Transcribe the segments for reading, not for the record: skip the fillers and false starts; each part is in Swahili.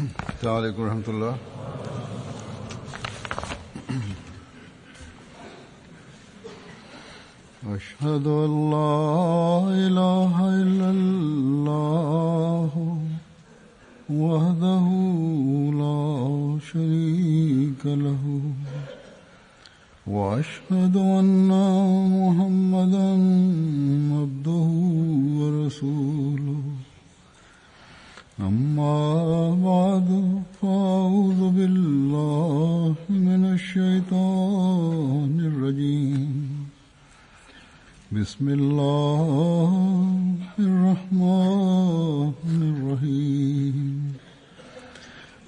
السلام عليكم ورحمة الله. أشهد أن لا إله إلا الله وحده لا شريك له وأشهد أن محمدا عبده ورسوله. أما بعد فأعوذ بالله من الشيطان الرجيم. بسم الله الرحمن الرحيم.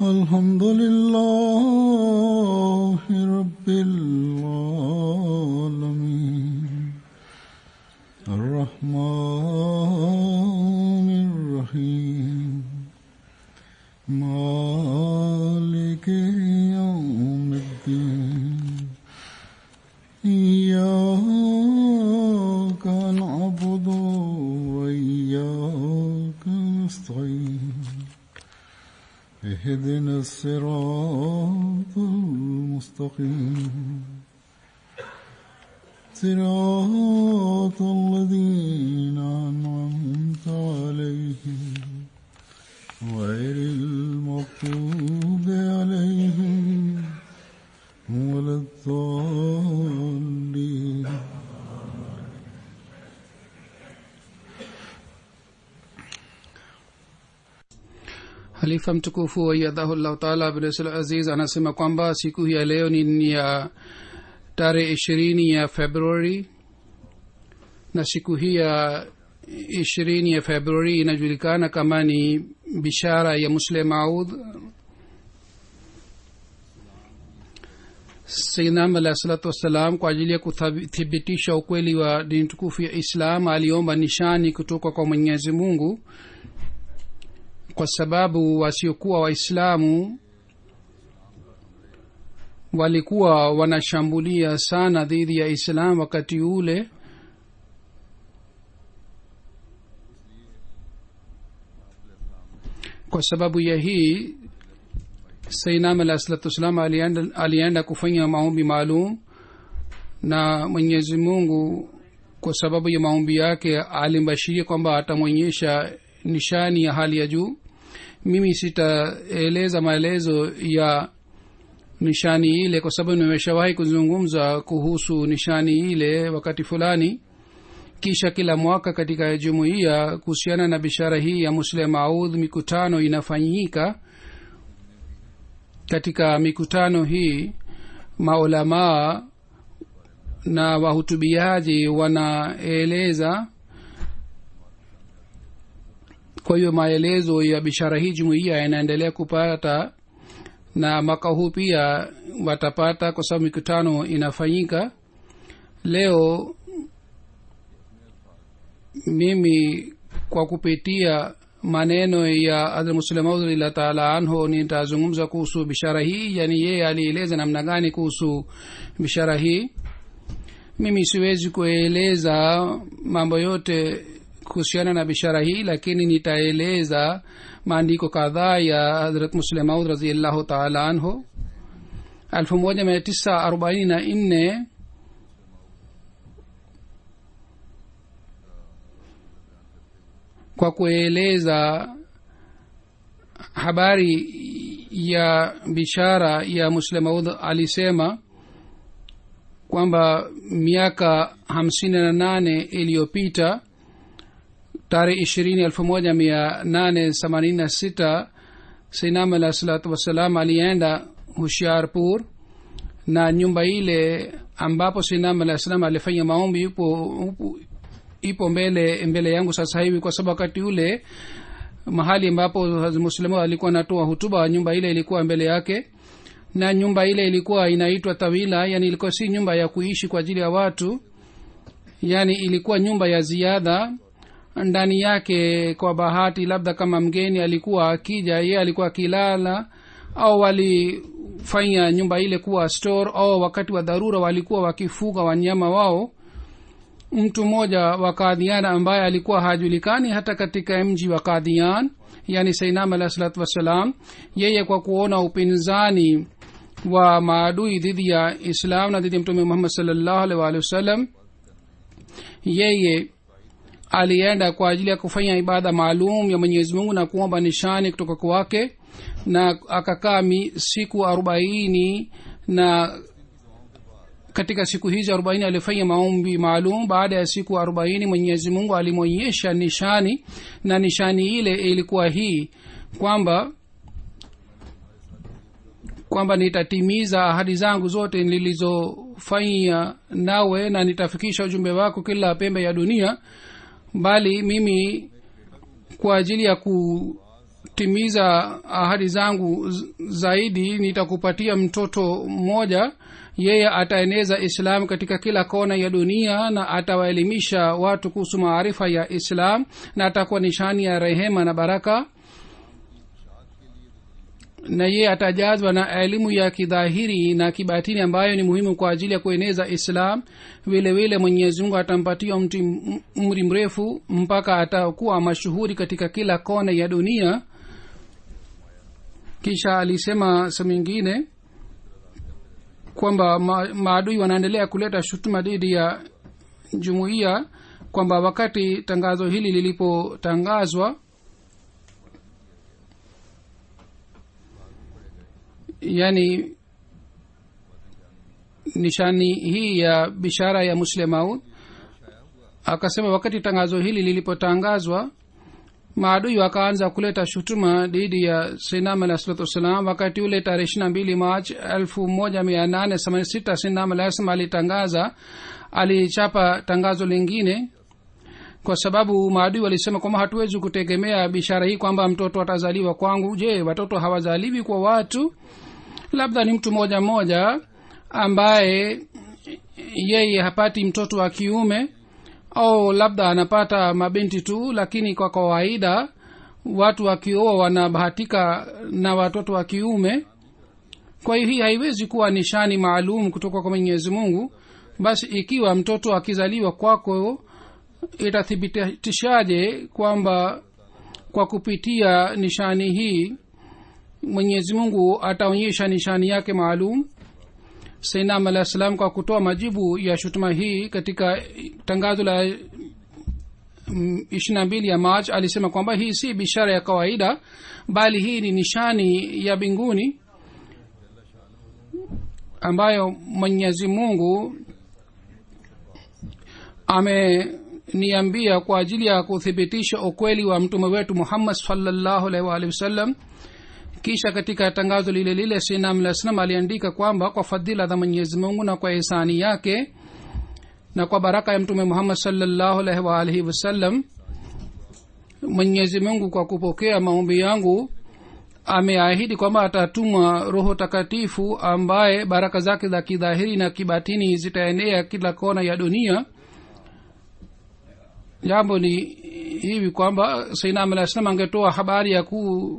الحمد لله رب العالمين الرحمن الرحيم مالك يوم الدين. إياك نعبد وإياك نستعين. اهدنا الصراط المستقيم صراط الذين أنعمت عليهم غير المغضوب عليهم ولا الضالين. Halifa mtukufu wa yadahullahu taala Abdul Aziz anasema kwamba siku hii ya leo ni ya tarehe 20 ya Februari, na siku hii ya 20 ya Februari inajulikana kama ni bishara ya Muslim Maud. Sayyidina alayhi salatu wassalam kwa ajili ya kuthibitisha ukweli wa dini tukufu ya Islam aliomba nishani kutoka kwa Mwenyezi Mungu, kwa sababu wasiokuwa Waislamu walikuwa wanashambulia sana dhidi ya Islam wakati ule. Kwa sababu ya hii Sayyidina alayhi salatu wasallam alienda kufanya maombi maalum, na Mwenyezi Mungu kwa sababu ya maombi yake alimbashiria kwamba atamwonyesha nishani ya hali ya juu. Mimi sitaeleza maelezo ya nishani ile kwa sababu nimeshawahi kuzungumza kuhusu nishani ile wakati fulani. Kisha kila mwaka katika jumuiya kuhusiana na bishara hii ya Muslim Maud mikutano inafanyika. Katika mikutano hii maulamaa na wahutubiaji wanaeleza. Kwa hiyo maelezo ya bishara hii jumuiya yanaendelea kupata, na mwaka huu pia watapata kwa sababu mikutano inafanyika. Leo mimi kwa kupitia maneno ya Hazrat Muslim Maud radhiyallahu ta'ala anhu nitazungumza kuhusu bishara hii, yani yeye alieleza namna gani kuhusu bishara hii. Mimi siwezi kueleza mambo yote kuhusiana na bishara hii, lakini nitaeleza maandiko kadhaa ya Hazrat Muslim Maud radhiyallahu ta'ala anhu. 1944 kwa kueleza habari ya bishara ya Muslim Maud alisema kwamba miaka 58 iliyopita tarehe 20/1886 Sayyidina alayhi salatu wassalam alienda Hoshiarpur, na nyumba ile ambapo Sayyidina alayhi salam alifanya maombi ipo mbele yangu sasa hivi, kwa sababu wakati ule mahali ambapo Muslimu alikuwa anatoa hutuba nyumba ile ilikuwa mbele yake. Na nyumba ile ilikuwa inaitwa Tawila, yani ilikuwa si nyumba ya kuishi kwa ajili ya watu, yani ilikuwa nyumba ya ziada. Ndani yake kwa bahati labda kama mgeni alikuwa akija, yeye alikuwa akilala, au walifanya nyumba ile kuwa store, au wakati wa dharura walikuwa wakifuga wanyama wao. mtu mmoja wa Qadian ambaye alikuwa hajulikani hata katika mji wa Qadian, yani sainam alah salatu wassalam, yeye kwa kuona upinzani wa maadui dhidi ya islam na dhidi ya mtume muhammad sallallahu alaihi wa sallam, yeye alienda kwa ajili ya kufanya ibada maalum ya Mwenyezi Mungu na kuomba nishani kutoka kwake, na akakaa siku 40, na katika siku hizi 40 alifanya maombi maalum. Baada ya siku 40 Mwenyezi Mungu alimonyesha nishani, na nishani ile ilikuwa hii kwamba nitatimiza ahadi zangu zote nilizofanya nawe, na nitafikisha ujumbe wako kila pembe ya dunia, bali mimi kwa ajili ya kutimiza ahadi zangu zaidi nitakupatia mtoto mmoja. Yeye ataeneza islam katika kila kona ya dunia na atawaelimisha watu kuhusu maarifa ya islam, na atakuwa nishani ya rehema na baraka, na yeye atajazwa na elimu ya kidhahiri na kibatini ambayo ni muhimu kwa ajili ya kueneza islam. vile vile Mwenyezi Mungu atampatia umri mrefu mpaka atakuwa mashuhuri katika kila kona ya dunia. Kisha alisema sehemu nyingine kwamba maadui wanaendelea kuleta shutuma dhidi ya jumuiya, kwamba wakati tangazo hili lilipotangazwa, yani nishani hii ya bishara ya Muslemaud, akasema wakati tangazo hili lilipotangazwa maadui wakaanza kuleta shutuma dhidi ya Sayyidina alayhi salatu wasalam. Wakati ule tarehe 22 March 1886 Sayyidina alayhi salam alichapa tangazo lingine, kwa sababu maadui walisema kwamba hatuwezi kutegemea bishara hii kwamba mtoto atazaliwa kwangu. Je, watoto hawazaliwi kwa watu? Labda ni mtu mmoja ambaye yeye hapati mtoto wa kiume, au labda anapata mabinti tu, lakini kwa kawaida watu wakioa wanabahatika na watoto wa kiume. Kwa hiyo hii haiwezi kuwa nishani maalum kutoka kwa Mwenyezi Mungu. Basi ikiwa mtoto akizaliwa kwako, itathibitishaje kwamba kwa kupitia nishani hii Mwenyezi Mungu ataonyesha nishani yake maalum? Sayyidina alayhi salam kwa kutoa majibu ya shutuma hii katika tangazo la 22 ya March alisema kwamba hii si bishara ya kawaida, bali hii ni nishani ya mbinguni ambayo Mwenyezi Mungu ameniambia kwa ajili ya kuthibitisha ukweli wa mtume wetu Muhammad sallallahu alaihi wa sallam. Kisha katika tangazo lile lile Sayyidina Muhammad aliandika kwamba kwa fadhila za Mwenyezi Mungu na kwa ihsani yake na kwa baraka ya mtume Muhammad sallallahu alaihi wa sallam, Mwenyezi Mungu kwa kupokea maombi yangu ameahidi kwamba atatuma Roho Takatifu ambaye baraka zake za kidhahiri na kibatini zitaenea kila kona ya dunia. Jambo ni hivi kwamba Sayyidina alayhi salam angetoa habari ya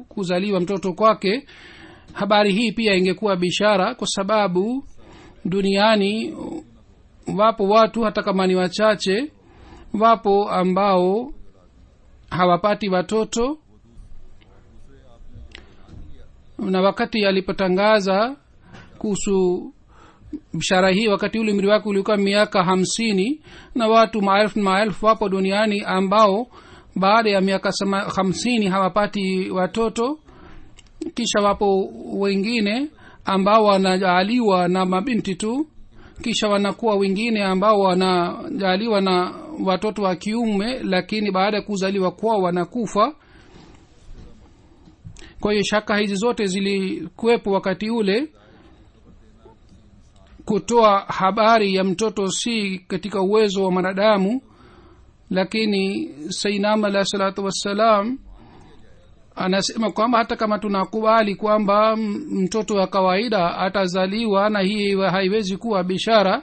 kuzaliwa mtoto kwake, habari hii pia ingekuwa bishara, kwa sababu duniani wapo watu hata kama ni wachache, wapo ambao hawapati watoto. Na wakati alipotangaza kuhusu bishara hii, wakati ule umri wake ulikuwa miaka 50, na watu maelfu wapo duniani ambao baada ya miaka 50 hawapati watoto. Kisha wapo wengine ambao wanajaliwa na mabinti tu, kisha wanakuwa wengine ambao wanajaliwa na watoto wa kiume, lakini baada ya kuzaliwa kwao wanakufa. Kwa hiyo shaka hizi zote zilikuwepo wakati ule. Kutoa habari ya mtoto si katika uwezo wa mwanadamu, lakini Sayyidina alayhi salatu wassalam anasema kwamba hata kama tunakubali kwamba mtoto wa kawaida atazaliwa, na hii haiwezi kuwa bishara.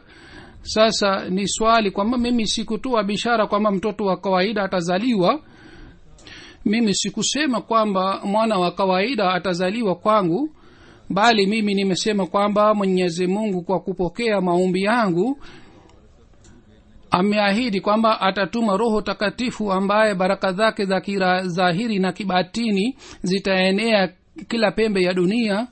Sasa ni swali kwamba mimi sikutoa bishara kwamba mtoto wa kawaida atazaliwa. Mimi sikusema kwamba mwana wa kawaida atazaliwa kwangu, bali mimi nimesema kwamba Mwenyezi Mungu kwa kupokea maombi yangu ameahidi kwamba atatuma roho takatifu ambaye baraka zake za dhahiri na kibatini zitaenea kila pembe ya dunia.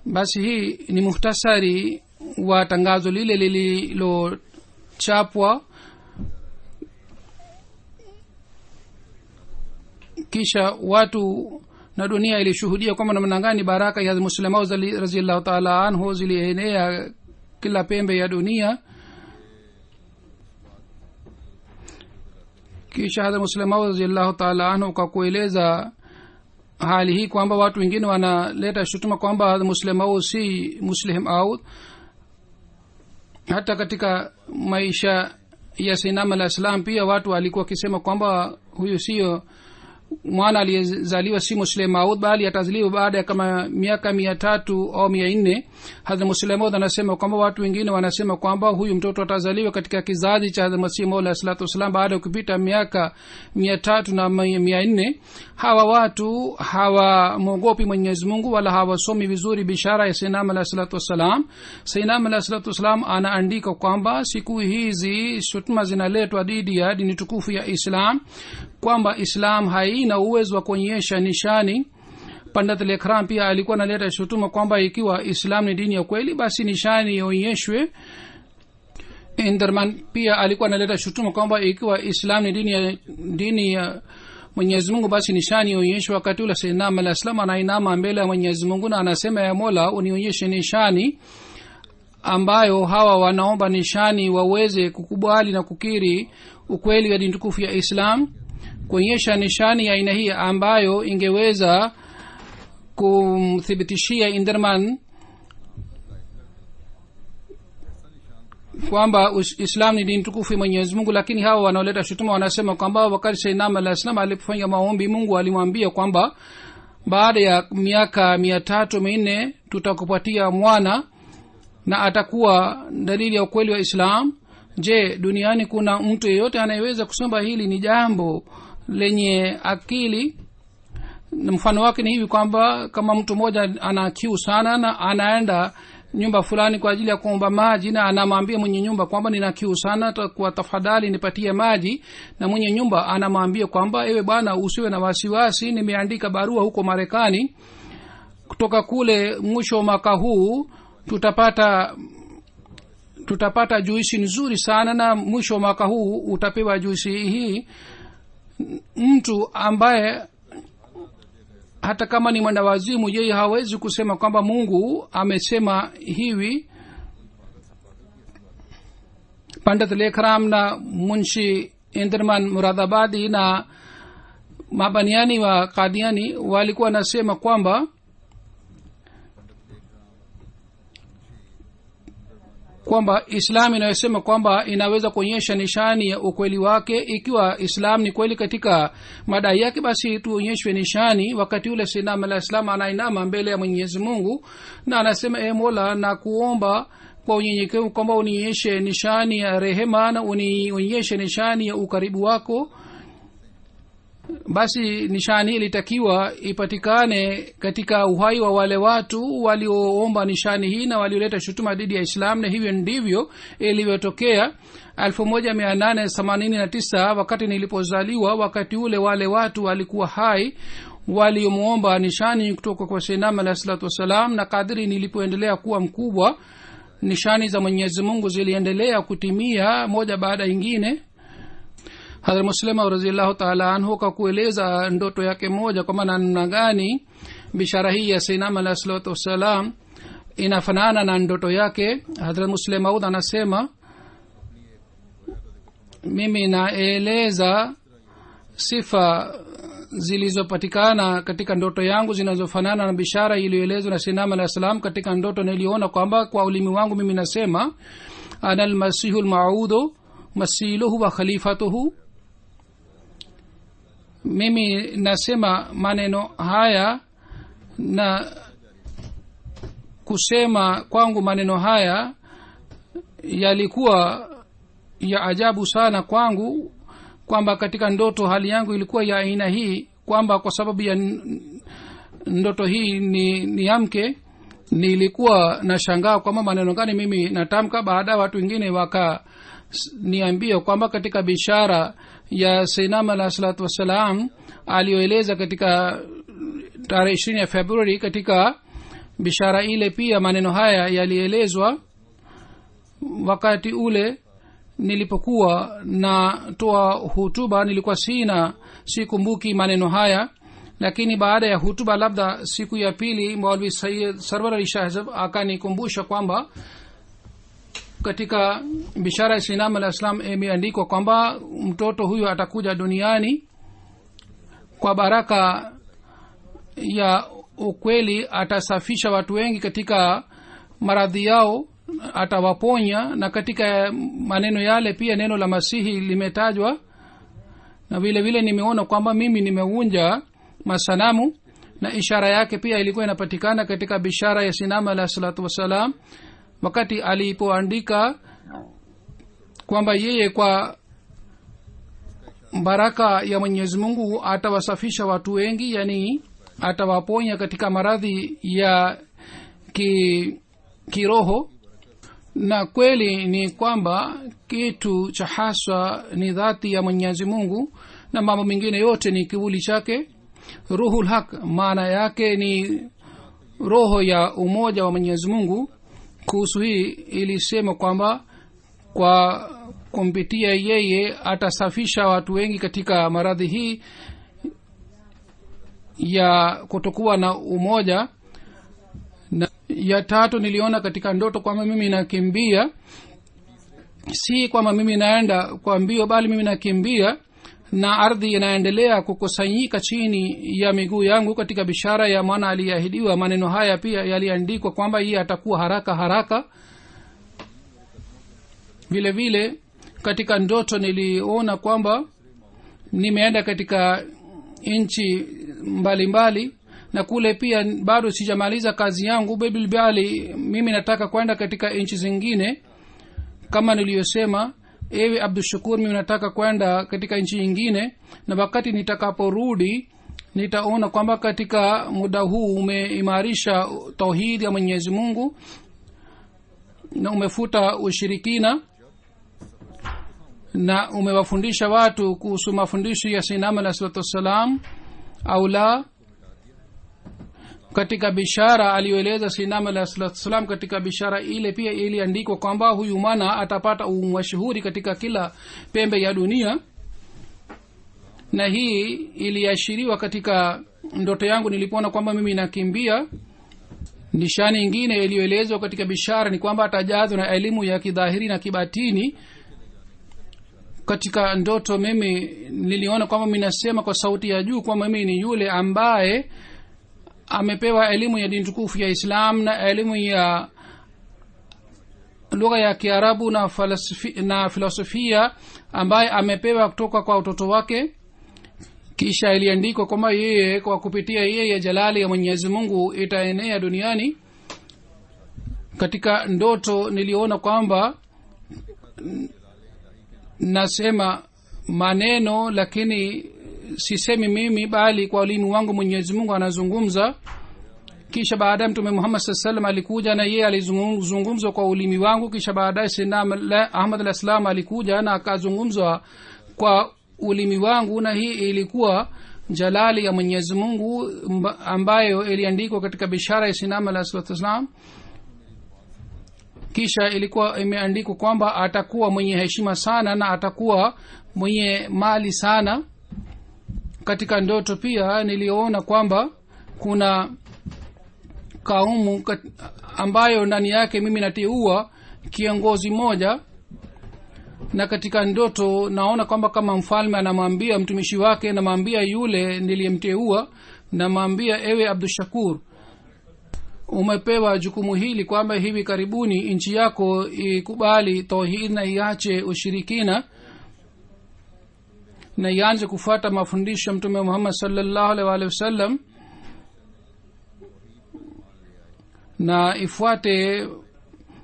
Basi hii ni muhtasari wa tangazo lile lililochapwa. Kisha watu na dunia ilishuhudia kwamba namna gani baraka ya Muslima radhiyallahu ta'ala anhu zilienea kila pembe ya dunia. Kisha Hazrat Muslima radhiyallahu ta'ala anhu kwa kueleza hali hii kwamba watu wengine wanaleta shutuma kwamba Muslima si muslim au hata katika maisha ya Sayyidina al-Islam pia watu walikuwa wakisema kwamba huyu sio mwana aliyezaliwa si muslim au bali atazaliwa baada ya kama miaka 300 au 400. Hazrat Muslim anasema kwamba watu wengine wanasema kwamba huyu mtoto atazaliwa katika kizazi cha Hazrat Masih Maud sallallahu alaihi baada ya kupita miaka 300 na 400. Hawa watu hawamwogopi Mwenyezi Mungu wala hawasomi vizuri bishara ya Sayyidina Muhammad sallallahu alaihi wasallam. Sayyidina Muhammad sallallahu alaihi wasallam anaandika kwamba siku hizi shutuma zinaletwa dhidi ya dini tukufu ya Islam kwamba Islam haina uwezo wa kuonyesha nishani. Pandit Lekram pia alikuwa analeta shutuma kwamba ikiwa Islam ni dini ya kweli basi nishani ionyeshwe. Enderman pia alikuwa analeta shutuma kwamba ikiwa Islam ni dini ya Mwenyezi Mungu basi nishani ionyeshwe. Wakati ule Sayyidina al-Islam anainama mbele ya Mwenyezi Mungu na anasema, ya Mola, unionyeshe nishani ambayo hawa wanaomba nishani waweze kukubali na kukiri ukweli wa dini tukufu ya Islam. Kuonyesha nishani ya aina hii ambayo ingeweza kumthibitishia Inderman kwamba Islam ni dini tukufu ya Mwenyezi Mungu. Lakini hawa wanaoleta shutuma wanasema kwamba wakati Sayyidina al-Islam alipofanya maombi, Mungu alimwambia kwamba baada ya miaka 300-400 tutakupatia mwana na atakuwa dalili ya ukweli wa Islam. Je, duniani kuna mtu yeyote anayeweza kusema hili ni jambo lenye akili? Mfano wake ni hivi kwamba kama mtu mmoja ana kiu sana na anaenda nyumba fulani kwa ajili ya kuomba maji na anamwambia mwenye nyumba kwamba nina kiu sana, kwa tafadhali nipatie maji, na mwenye nyumba anamwambia kwamba ewe bwana, usiwe na wasiwasi, nimeandika barua huko Marekani, kutoka kule mwisho wa mwaka huu tutapata juisi nzuri sana na mwisho wa mwaka huu utapewa juisi hii. Mtu ambaye hata kama ni mwendawazimu, yeye hawezi kusema kwamba Mungu amesema hivi. Pandit Lekram na Munshi Inderman Muradabadi na mabaniani wa Qadiani walikuwa nasema kwamba Islam inayosema kwamba inaweza kuonyesha nishani ya ukweli wake. Ikiwa Islam ni kweli katika madai yake, basi tuonyeshwe nishani. Wakati ule Sayyidina al-Islam anainama mbele ya Mwenyezi Mungu na anasema, Mola, na kuomba kwa unyenyekevu kwamba unionyeshe nishani ya rehema na unionyeshe nishani ya ukaribu wako. Basi nishani ilitakiwa ipatikane katika uhai wa wale watu walioomba nishani hii na walioleta shutuma dhidi ya Islam, na hivyo ndivyo ilivyotokea. 1889 wakati nilipozaliwa, wakati ule wale watu walikuwa hai waliomuomba nishani kutoka kwa Sayyidina alayhi wasallam, na kadri nilipoendelea kuwa mkubwa nishani za Mwenyezi Mungu ziliendelea kutimia moja baada nyingine. Hazrat Muslima radhiyallahu ta'ala anhu kwa kueleza ndoto yake moja kwa maana namna gani bishara hii ya Sayyidina alayhi wasallam inafanana na ndoto yake. Hazrat Muslima anasema, mimi naeleza sifa zilizopatikana katika ndoto yangu zinazofanana na bishara iliyoelezwa na Sayyidina alayhi wasallam katika ndoto. Niliona kwamba kwa ulimi wangu mimi nasema, ana al-masihul ma'udu masiluhu wa khalifatuhu. Mimi nasema maneno haya na kusema kwangu maneno haya yalikuwa ya ajabu sana kwangu, kwamba katika ndoto hali yangu ilikuwa ya aina hii, kwamba kwa sababu ya ndoto hii ni amke nilikuwa nashangaa kwamba maneno gani mimi natamka. Baada watu wengine wakaniambia kwamba katika bishara ya Sayyidina alayhi salatu wassalam aliyoeleza katika tarehe 20 ya Februari, katika bishara ile pia maneno haya yalielezwa. Wakati ule nilipokuwa natoa hutuba nilikuwa sikumbuki maneno haya, lakini baada ya hutuba labda siku ya pili Maulvi Sayyid Sarwar Ali Shah akanikumbusha kwamba katika bishara ya Sayyidina alayhi salam imeandikwa kwamba mtoto huyo atakuja duniani kwa baraka ya ukweli, atasafisha watu wengi katika maradhi yao, atawaponya. Na katika maneno yale pia neno la Masihi limetajwa. Na vile vile nimeona kwamba mimi nimeunja masanamu, na ishara yake pia ilikuwa inapatikana katika bishara ya Sayyidina alayhi salatu wasalam, wakati alipoandika kwamba yeye kwa baraka ya Mwenyezi Mungu atawasafisha watu wengi, yani atawaponya katika maradhi ya kiroho. Na kweli ni kwamba kitu cha haswa ni dhati ya Mwenyezi Mungu na mambo mengine yote ni kivuli chake. Ruhul Haq maana yake ni roho ya umoja wa Mwenyezi Mungu. Kuhusu hii ilisema kwamba kwa kumpitia yeye atasafisha watu wengi katika maradhi hii ya kutokuwa na umoja. Na ya tatu, niliona katika ndoto kwamba mimi nakimbia, si kwamba mimi naenda kwa mbio, bali mimi nakimbia na ardhi inaendelea kukusanyika chini ya miguu yangu. Katika bishara ya mwana aliyeahidiwa maneno haya pia yaliandikwa kwamba yeye atakuwa haraka haraka. Vile vile katika ndoto niliona kwamba nimeenda katika nchi mbalimbali, na kule pia bado sijamaliza kazi yangu, bali mimi nataka kwenda katika nchi zingine. Kama niliyosema, ewe Abdul Shakur, mimi nataka kwenda katika nchi nyingine, na wakati nitakaporudi nitaona kwamba katika muda huu umeimarisha tauhid ya Mwenyezi Mungu na umefuta ushirikina na umewafundisha watu kuhusu mafundisho ya Sayyidina alayhi salatu wassalam au la. Katika bishara aliyoeleza Sayyidina alayhi salatu wassalam, katika bishara ile pia iliandikwa kwamba huyu mwana atapata umashuhuri katika kila pembe ya dunia, na hii iliashiriwa katika ndoto yangu nilipoona kwamba mimi nakimbia. Nishani nyingine iliyoelezwa katika bishara ni kwamba atajazwa na elimu ya kidhahiri na kibatini. Katika ndoto mimi niliona kwamba mimi nasema kwa sauti ya juu kwamba mimi ni yule ambaye amepewa elimu ya dini tukufu ya Islam na elimu ya lugha ya Kiarabu na filosofia ambaye amepewa kutoka kwa utoto wake. Kisha iliandikwa kwamba yeye kwa kupitia yeye jalali ya Mwenyezi Mungu itaenea duniani. Katika ndoto niliona kwamba nasema maneno, lakini sisemi mimi, bali kwa ulimi wangu Mwenyezi Mungu anazungumza. Kisha baadaye Mtume Muhammad sallallahu alaihi wasallam alikuja na yeye alizungumza kwa ulimi wangu. Kisha baadaye Sayyidina Ahmad al-Islam alikuja na akazungumza kwa ulimi wangu, na hii ilikuwa jalali ya Mwenyezi Mungu ambayo iliandikwa katika bishara ya Sayyidina alayhi salatu wasallam. Kisha ilikuwa imeandikwa kwamba atakuwa mwenye heshima sana na atakuwa mwenye mali sana. Katika ndoto pia niliona kwamba kuna kaumu ambayo ndani yake mimi nateua kiongozi mmoja, na katika ndoto naona kwamba kama mfalme anamwambia mtumishi wake, anamwambia yule niliyemteua, namwambia ewe Abdul Shakur, umepewa jukumu hili kwamba hivi karibuni nchi yako ikubali tauhid na iache ushirikina na ianze kufuata mafundisho ya Mtume Muhammad sallallahu alaihi wasallam na ifuate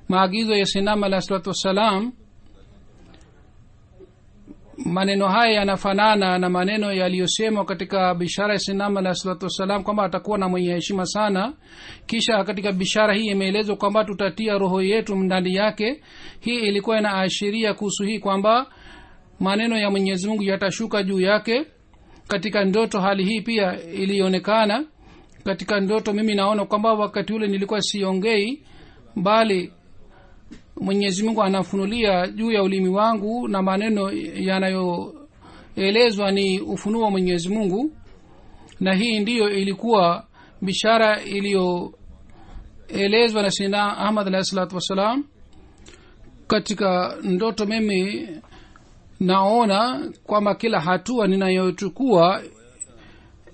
maagizo ya Sayyidina alayhi salatu wasalam. maneno haya yanafanana na maneno yaliyosemwa katika bishara ya Sayyidina alayhi salatu wasalam kwamba atakuwa na mwenye heshima sana. Kisha katika bishara hii imeelezwa kwamba tutatia roho yetu ndani yake. Hii ilikuwa inaashiria kuhusu hii kwamba maneno ya Mwenyezi Mungu yatashuka juu yake. Katika ndoto hali hii pia ilionekana. Katika ndoto mimi naona kwamba wakati ule nilikuwa siongei, bali Mwenyezi Mungu anafunulia juu ya ulimi wangu, na maneno yanayoelezwa ni ufunuo wa Mwenyezi Mungu. Na hii ndiyo ilikuwa bishara iliyoelezwa na Sayyidina Ahmad alayhi salatu wasalam. Katika ndoto mimi naona kwamba kila hatua ninayochukua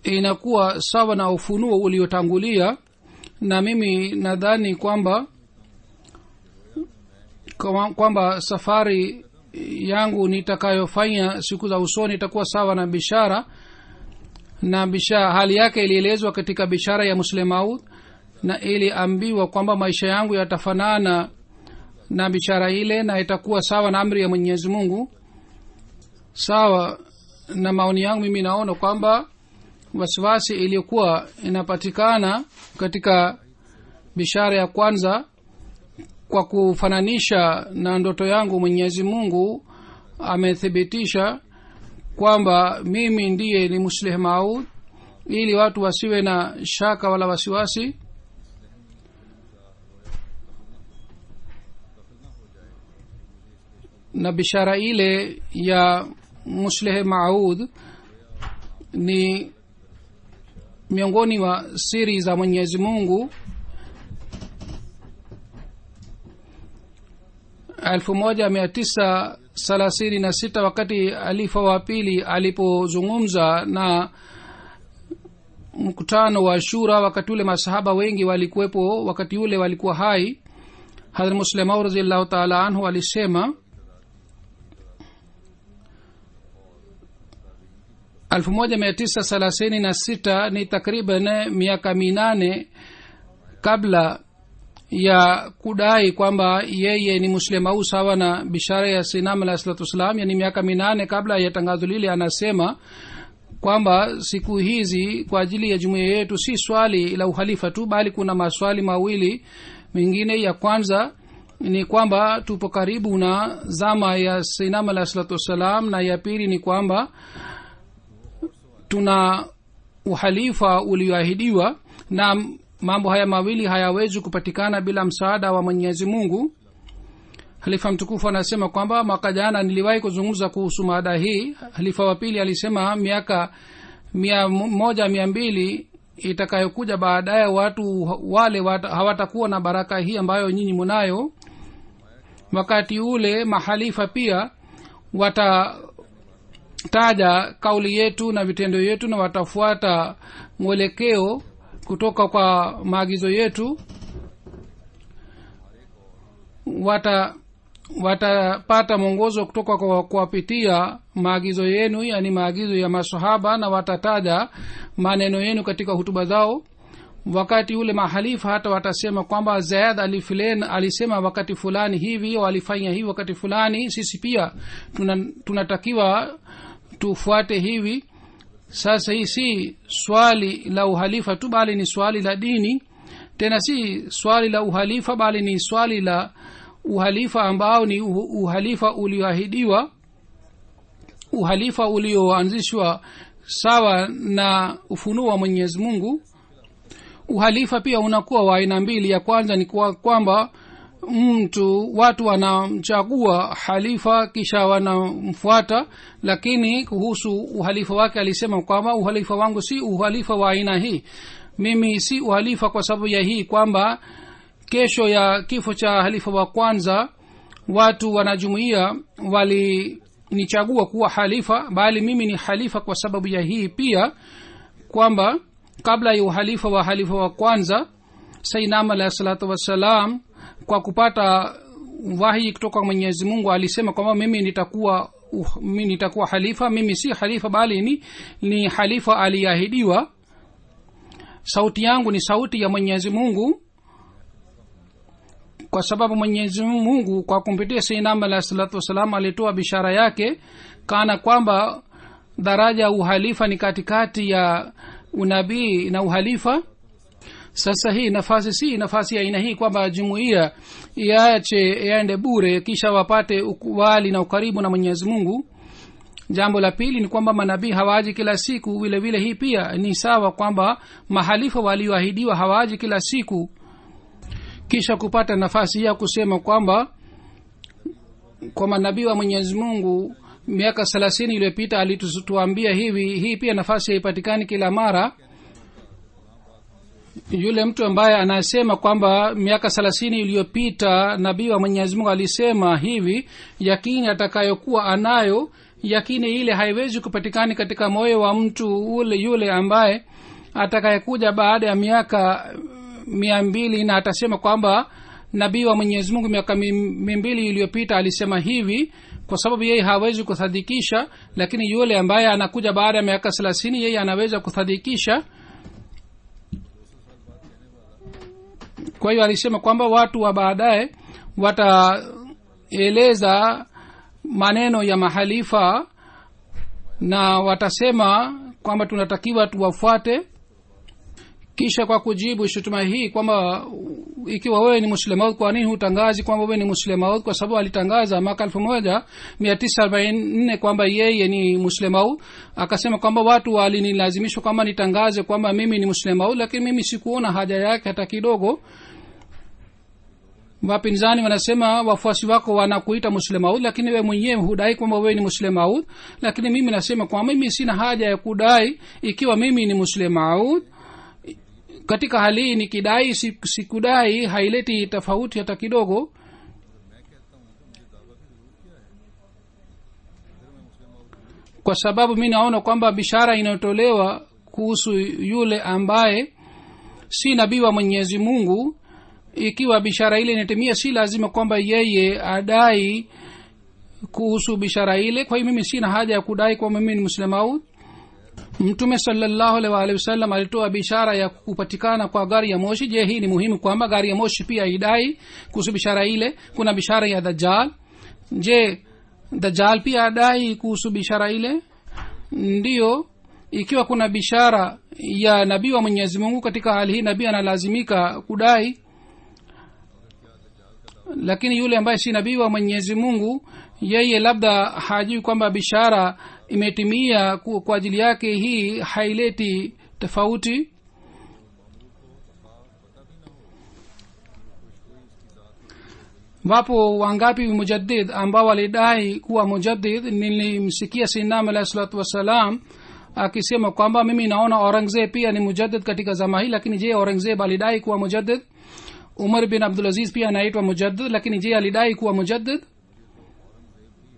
inakuwa sawa na ufunuo uliotangulia, na mimi nadhani kwamba safari yangu nitakayofanya siku za usoni itakuwa sawa na bishara. Na hali yake ilielezwa katika bishara ya Muslim Maud, na iliambiwa kwamba maisha yangu yatafanana na bishara ile na itakuwa sawa na amri ya Mwenyezi Mungu. Sawa na maoni yangu, mimi naona kwamba wasiwasi iliyokuwa inapatikana katika bishara ya kwanza, kwa kufananisha na ndoto yangu, Mwenyezi Mungu amethibitisha kwamba mimi ndiye ni Muslih Maud, ili watu wasiwe na shaka wala wasiwasi. Na bishara ile ya Muslih Maud ni miongoni mwa siri za Mwenyezi Mungu. 1936 wakati alifa wa pili alipozungumza na mkutano wa Shura, wakati ule masahaba wengi walikuwepo, wakati ule walikuwa hai. Hazrat Muslim Maud radhiyallahu ta'ala anhu alisema 1936 ni takriban miaka 8 kabla ya kudai kwamba yeye ni Muslim au sawa na bishara ya Sayyidina alayhi salatu wasalam, yani miaka 8 kabla ya tangazo lile, anasema kwamba siku hizi kwa ajili ya jumuiya yetu si swali la uhalifa tu, bali kuna maswali mawili mengine. Ya kwanza ni kwamba tupo karibu na zama ya Sayyidina alayhi salatu wasalam, na ya pili ni kwamba tuna uhalifa ulioahidiwa, na mambo haya mawili hayawezi kupatikana bila msaada wa Mwenyezi Mungu. Halifa mtukufu anasema kwamba mwaka jana niliwahi kuzungumza kuhusu mada hii. Halifa wa pili alisema miaka 100-200 itakayokuja baadaye watu wale hawatakuwa na baraka hii ambayo nyinyi mnayo. Wakati ule mahalifa pia watataja kauli yetu na vitendo yetu, na watafuata mwelekeo kutoka kwa maagizo yetu. Watapata mwongozo kutoka kwa kuwapitia maagizo yenu, yani maagizo ya masahaba, na watataja maneno yenu katika hutuba zao. Wakati ule mahalifa hata watasema kwamba Zaid alifilen alisema wakati fulani hivi, walifanya hivi wakati fulani, sisi pia tunatakiwa tufuate hivi. Sasa hii si swali la uhalifa tu, bali ni swali la dini. Tena si swali la uhalifa, bali ni swali la uhalifa ambao ni uhalifa ulioahidiwa, uhalifa ulioanzishwa sawa na ufunuo wa Mwenyezi Mungu. Uhalifa pia unakuwa wa aina mbili. Ya kwanza ni kwamba watu wanamchagua halifa kisha wanamfuata, lakini kuhusu uhalifa wake alisema kwamba uhalifa wangu si uhalifa wa aina hii. Mimi si uhalifa kwa sababu ya hii kwamba kesho ya kifo cha halifa wa kwanza watu wanajumuia walinichagua kuwa halifa, bali mimi ni halifa kwa sababu ya hii pia kwamba kabla ya uhalifa wa halifa wa kwanza Sayyidina alayhi salatu wasalam, kwa kupata wahi kutoka kwa Mwenyezi Mungu, alisema kwamba mimi nitakuwa halifa. Mimi si halifa, bali ni halifa aliahidiwa. Sauti yangu ni sauti ya Mwenyezi Mungu. kwa sababu Mwenyezi Mungu kwa kumpitia Sayyidina alayhi salatu wasalam alitoa bishara yake kana kwamba daraja uhalifa ni katikati ya unabii na uhalifa. Sasa hii nafasi si nafasi ya aina hii kwamba jumuiya iache yaende bure kisha wapate ukubali na ukaribu na Mwenyezi Mungu. Jambo la pili ni kwamba manabii hawaji kila siku. Vile vile hii pia ni sawa kwamba mahalifa walioahidiwa hawaji kila siku kisha kupata nafasi ya kusema kwamba kwa manabii wa Mwenyezi Mungu miaka 30 iliyopita alituambia hivi. Hii pia nafasi haipatikani kila mara. Yule mtu ambaye anasema kwamba miaka 30 iliyopita nabii wa Mwenyezi Mungu alisema hivi, yakini atakayokuwa anayo, yakini ile haiwezi kupatikana katika moyo wa mtu ule yule ambaye atakayekuja baada ya miaka 200 na atasema kwamba nabii wa Mwenyezi Mungu miaka 200 iliyopita alisema hivi, kwa sababu yeye hawezi kusadikisha. Lakini yule ambaye anakuja baada ya miaka 30 yeye anaweza kusadikisha. Kwa hiyo alisema kwamba watu wa baadaye wataeleza maneno ya mahalifa na watasema kwamba tunatakiwa tuwafuate. Kisha kwa kujibu shutuma hii kwamba ikiwa wewe ni Muislamu kwa nini hutangazi kwamba wewe ni Muislamu, kwa sababu alitangaza mwaka 1944 kwamba yeye ni Muislamu. Akasema kwamba watu walinilazimishwa kwamba nitangaze kwamba mimi ni Muislamu, lakini mimi sikuona haja yake hata kidogo. Wapinzani wanasema wafuasi wako wanakuita Muislamu, lakini wewe mwenyewe hudai kwamba wewe ni Muislamu. Lakini mimi nasema kwamba mimi sina haja ya kudai ikiwa mimi ni Muislamu. Katika hali hii nikidai sikudai haileti tofauti hata kidogo. Kwa sababu mimi naona kwamba bishara inayotolewa kuhusu yule ambaye si nabii wa Mwenyezi Mungu, ikiwa bishara ile inatimia, si lazima kwamba yeye adai kuhusu bishara ile. Kwa hiyo mimi sina haja ya kudai kwamba mimi ni Muislamu. Mtume sallallahu alaihi wasallam alitoa bishara ya kupatikana kwa gari ya moshi. Je, hii ni muhimu kwamba gari ya moshi pia idai kuhusu bishara ile? Kuna bishara ya Dajjal. Je, Dajjal pia adai kuhusu bishara ile? Ndiyo. Ikiwa kuna bishara ya nabii wa Mwenyezi Mungu, katika hali hii nabii analazimika kudai. Lakini yule ambaye si nabii wa Mwenyezi Mungu, yeye labda hajui kwamba bishara imetimia kwa ajili yake, hii haileti tofauti. Wapo wangapi mujaddid ambao walidai kuwa mujaddid? Nilimsikia Sayyidina alayhi salatu wasalam akisema kwamba mimi naona Aurangzeb pia ni mujaddid katika zama hii. Lakini je, Aurangzeb alidai kuwa mujaddid? Umar bin Abdul Aziz pia anaitwa mujaddid, lakini je alidai kuwa mujaddid?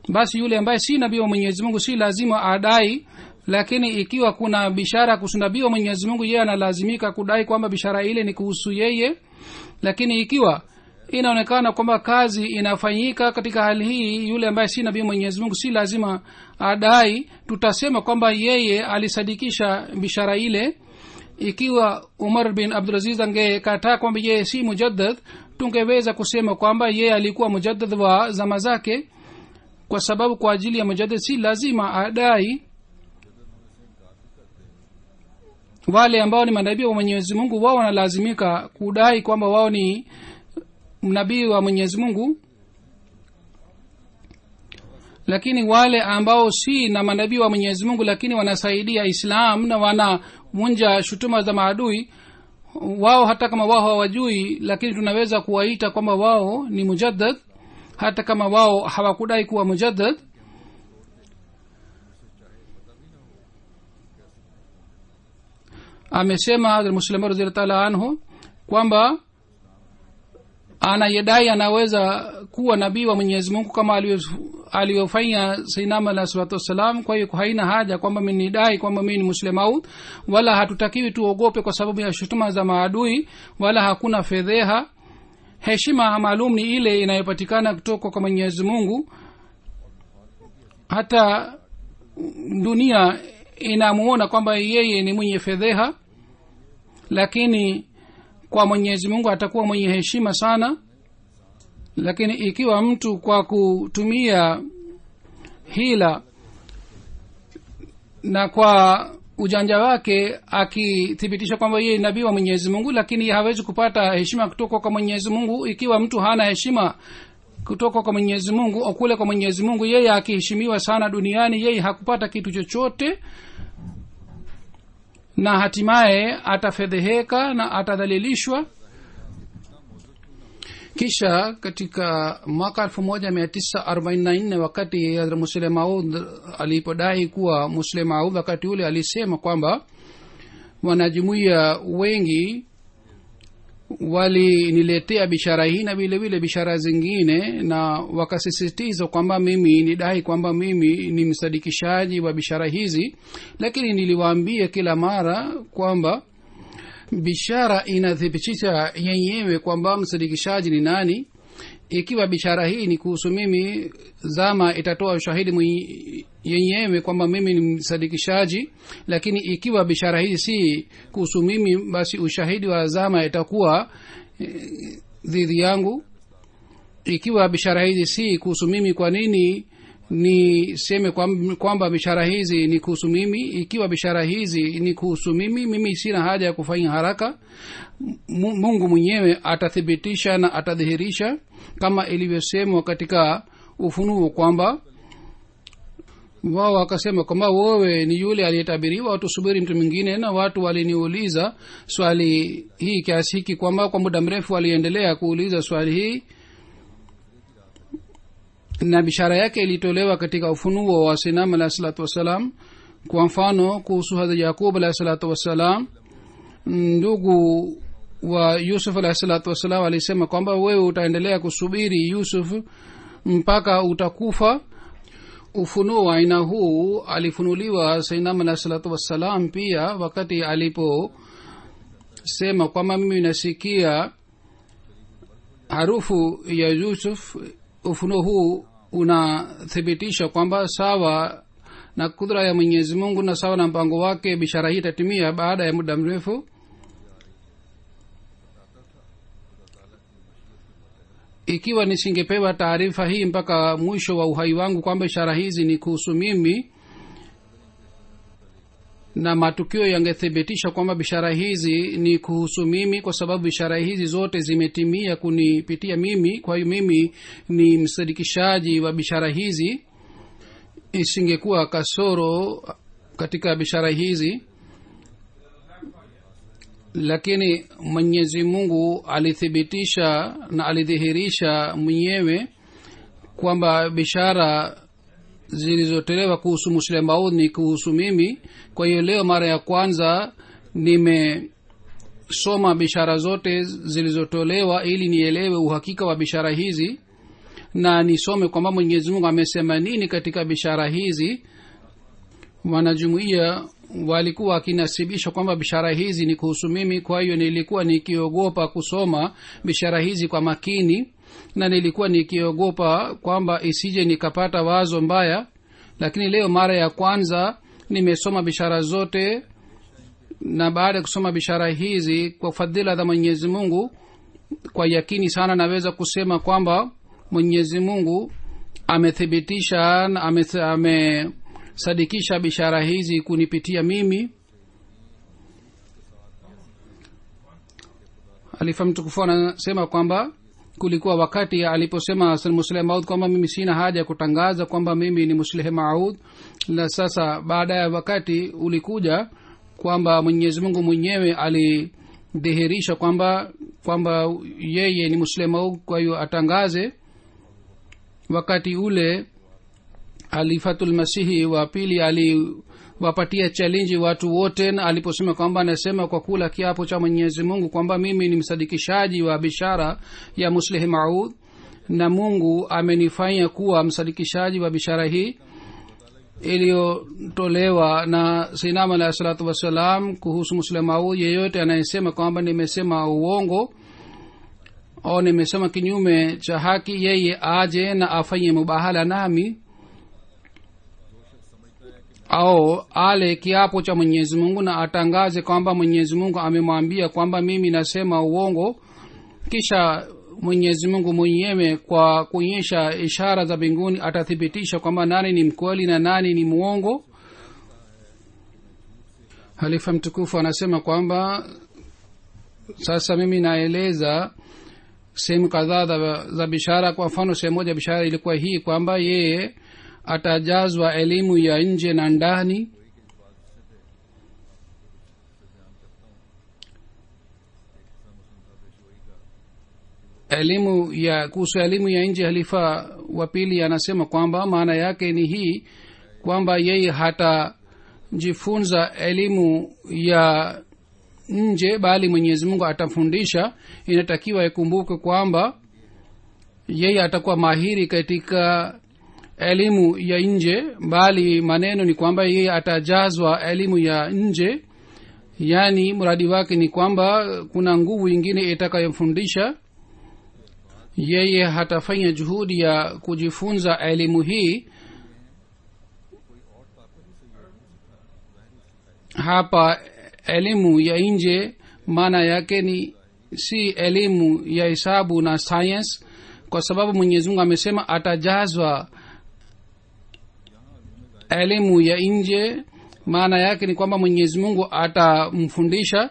Basi yule ambaye si nabii wa Mwenyezi Mungu si lazima adai. Lakini ikiwa kuna bishara kuhusu nabii wa Mwenyezi Mungu, yeye analazimika kudai kwamba bishara ile ni kuhusu yeye. Lakini ikiwa inaonekana kwamba kazi inafanyika katika hali hii, yule ambaye si nabii wa Mwenyezi Mungu si lazima adai. Tutasema kwamba yeye alisadikisha bishara ile. Ikiwa Umar bin Abdul Aziz angekataa kwamba yeye si mujaddid, tungeweza kusema kwamba yeye alikuwa mujaddid wa zama zake, kwa sababu kwa ajili ya mujaddid si lazima adai. Wale ambao ni manabii wa Mwenyezi Mungu, wao wanalazimika kudai kwamba wao ni nabii wa Mwenyezi Mungu. Lakini wale ambao si na manabii wa Mwenyezi Mungu lakini wanasaidia Islam na wanavunja shutuma za maadui, wao hata kama wao hawajui, lakini tunaweza kuwaita kwamba wao ni mujaddid hata kama wao hawakudai kuwa mujaddid. Amesema Hazrat Muslim radhiyallahu ta'ala anhu kwamba anayedai anaweza kuwa nabii wa Mwenyezi Mungu kama aliyofanya Sayyidina alayhi salatu wasalam. Kwa hiyo haina haja kwamba mimi nidai kwamba mimi ni Muislamu, wala hatutakiwi tuogope kwa sababu ya shutuma za maadui, wala hakuna fedheha. Heshima maalum ni ile inayopatikana kutoka kwa Mwenyezi Mungu. Hata dunia inamuona kwamba yeye ni mwenye fedheha, lakini kwa Mwenyezi Mungu atakuwa mwenye heshima sana. lakini ikiwa mtu kwa kutumia hila na kwa ujanja wake akithibitisha kwamba yeye nabii wa Mwenyezi Mungu, lakini hawezi kupata heshima kutoka kwa Mwenyezi Mungu. Ikiwa mtu hana heshima kutoka kwa Mwenyezi Mungu au kule kwa Mwenyezi Mungu, yeye akiheshimiwa sana duniani, yeye hakupata kitu chochote, na hatimaye atafedheheka na atadhalilishwa. Kisha katika mwaka 1944 wakati Hazrat Musleh Maud alipodai kuwa Musleh Maud wakati ule alisema kwamba wanajumuiya wengi waliniletea bishara hii na vile vile bishara zingine, na wakasisitiza kwamba mimi nidai kwamba mimi ni msadikishaji wa bishara hizi, lakini niliwaambia kila mara kwamba bishara inathibitisha yenyewe kwamba msadikishaji ni nani. Ikiwa bishara hii ni kuhusu mimi, zama itatoa ushahidi yenyewe kwamba mimi ni msadikishaji, lakini ikiwa bishara hii si kuhusu mimi, basi ushahidi wa zama itakuwa dhidi yangu. Ikiwa bishara hizi si kuhusu mimi, kwa nini niseme kwamba bishara hizi ni kuhusu mimi? Ikiwa bishara hizi ni kuhusu mimi, mimi sina haja ya kufanya haraka. Mungu mwenyewe atathibitisha na atadhihirisha, kama ilivyosemwa katika Ufunuo kwamba wao wakasema kwamba wewe ni yule aliyetabiriwa, tusubiri mtu mwingine. Na watu waliniuliza swali hii kiasi hiki kwamba kwa muda mrefu waliendelea kuuliza swali hii, na bishara yake ilitolewa katika Ufunuo wa Sinam alayhi salatu wassalam. Kwa mfano kuhusu Hazrat Yakub alayhi salatu wassalam, ndugu wa Yusuf alayhi salatu wassalam alisema kwamba wewe utaendelea kusubiri Yusuf mpaka utakufa. Ufunuo wa aina huu alifunuliwa Sinam alayhi salatu wassalam pia wakati aliposema kwamba mimi nasikia harufu ya Yusuf. Ufunuo huu unathibitisha kwamba sawa na kudra ya Mwenyezi Mungu na sawa na mpango wake, bishara hii itatimia baada ya muda mrefu. Ikiwa nisingepewa taarifa hii mpaka mwisho wa uhai wangu kwamba bishara hizi ni kuhusu mimi, na matukio yangethibitisha kwamba bishara hizi ni kuhusu mimi, kwa sababu bishara hizi zote zimetimia kunipitia mimi, kwa hiyo mimi ni msadikishaji wa bishara hizi, isingekuwa kasoro katika bishara hizi. Lakini Mwenyezi Mungu alithibitisha na alidhihirisha mwenyewe kwamba bishara zilizotolewa kuhusu Musleh Maud ni kuhusu mimi. Kwa hiyo leo mara ya kwanza nimesoma bishara zote zilizotolewa ili nielewe uhakika wa bishara hizi, na nisome kwamba Mwenyezi Mungu amesema nini katika bishara hizi. Wanajumuiya walikuwa wakinasibisha kwamba bishara hizi ni kuhusu mimi, kwa hiyo nilikuwa nikiogopa kusoma bishara hizi kwa makini, na nilikuwa nikiogopa kwamba isije nikapata wazo mbaya. Lakini leo mara ya kwanza nimesoma bishara zote, na baada ya kusoma bishara hizi kwa fadhila za Mwenyezi Mungu, kwa yakini sana naweza kusema kwamba Mwenyezi Mungu amethibitisha na amesadikisha bishara hizi kunipitia mimi. Alifa mtukufu anasema kwamba kulikuwa wakati aliposema Musleh Maud kwamba mimi sina haja ya kutangaza kwamba mimi ni Musleh Maud, na sasa baada ya wakati ulikuja kwamba Mwenyezi Mungu mwenyewe alidhihirisha kwamba yeye ni Musleh Maud, kwa hiyo atangaze. Wakati ule Alifatul Masihi wa pili aliwapatia challenge watu wote, na aliposema kwamba anasema kwa kula kiapo cha Mwenyezi Mungu kwamba mimi ni msadikishaji wa bishara ya Musleh Maud, na Mungu amenifanya kuwa msadikishaji wa bishara hii iliyotolewa na Sinam alayhi salatu wassalam kuhusu Musleh Maud. Yeyote anayesema kwamba nimesema uongo au nimesema kinyume cha haki, yeye aje na afanye mubahala nami au ale kiapo cha Mwenyezi Mungu na atangaze kwamba Mwenyezi Mungu amemwambia kwamba mimi nasema uongo. Kisha mwenyezi mungu mwenyewe kwa kuonyesha ishara za mbinguni atathibitisha kwamba nani ni mkweli na nani ni muongo. Halifa mtukufu anasema kwamba sasa mimi naeleza sehemu kadhaa za bishara. Kwa mfano, sehemu moja bishara ilikuwa hii kwamba yeye atajazwa elimu ya nje na ndani. Kuhusu elimu ya nje, halifa wa pili anasema kwamba maana yake ni hii kwamba yeye hatajifunza elimu ya nje bali mwenyezi mungu atamfundisha. Inatakiwa ikumbuke kwamba yeye atakuwa mahiri katika elimu ya nje, bali maneno ni kwamba yeye atajazwa elimu ya nje, yaani mradi wake ni kwamba kuna nguvu ingine itakayomfundisha. Yeye hatafanya juhudi ya kujifunza elimu hii. Hapa elimu ya nje maana yake ni si elimu ya hesabu na science, kwa sababu mwenyezi mungu amesema atajazwa elimu ya nje. Maana yake ni kwamba mwenyezi mungu atamfundisha,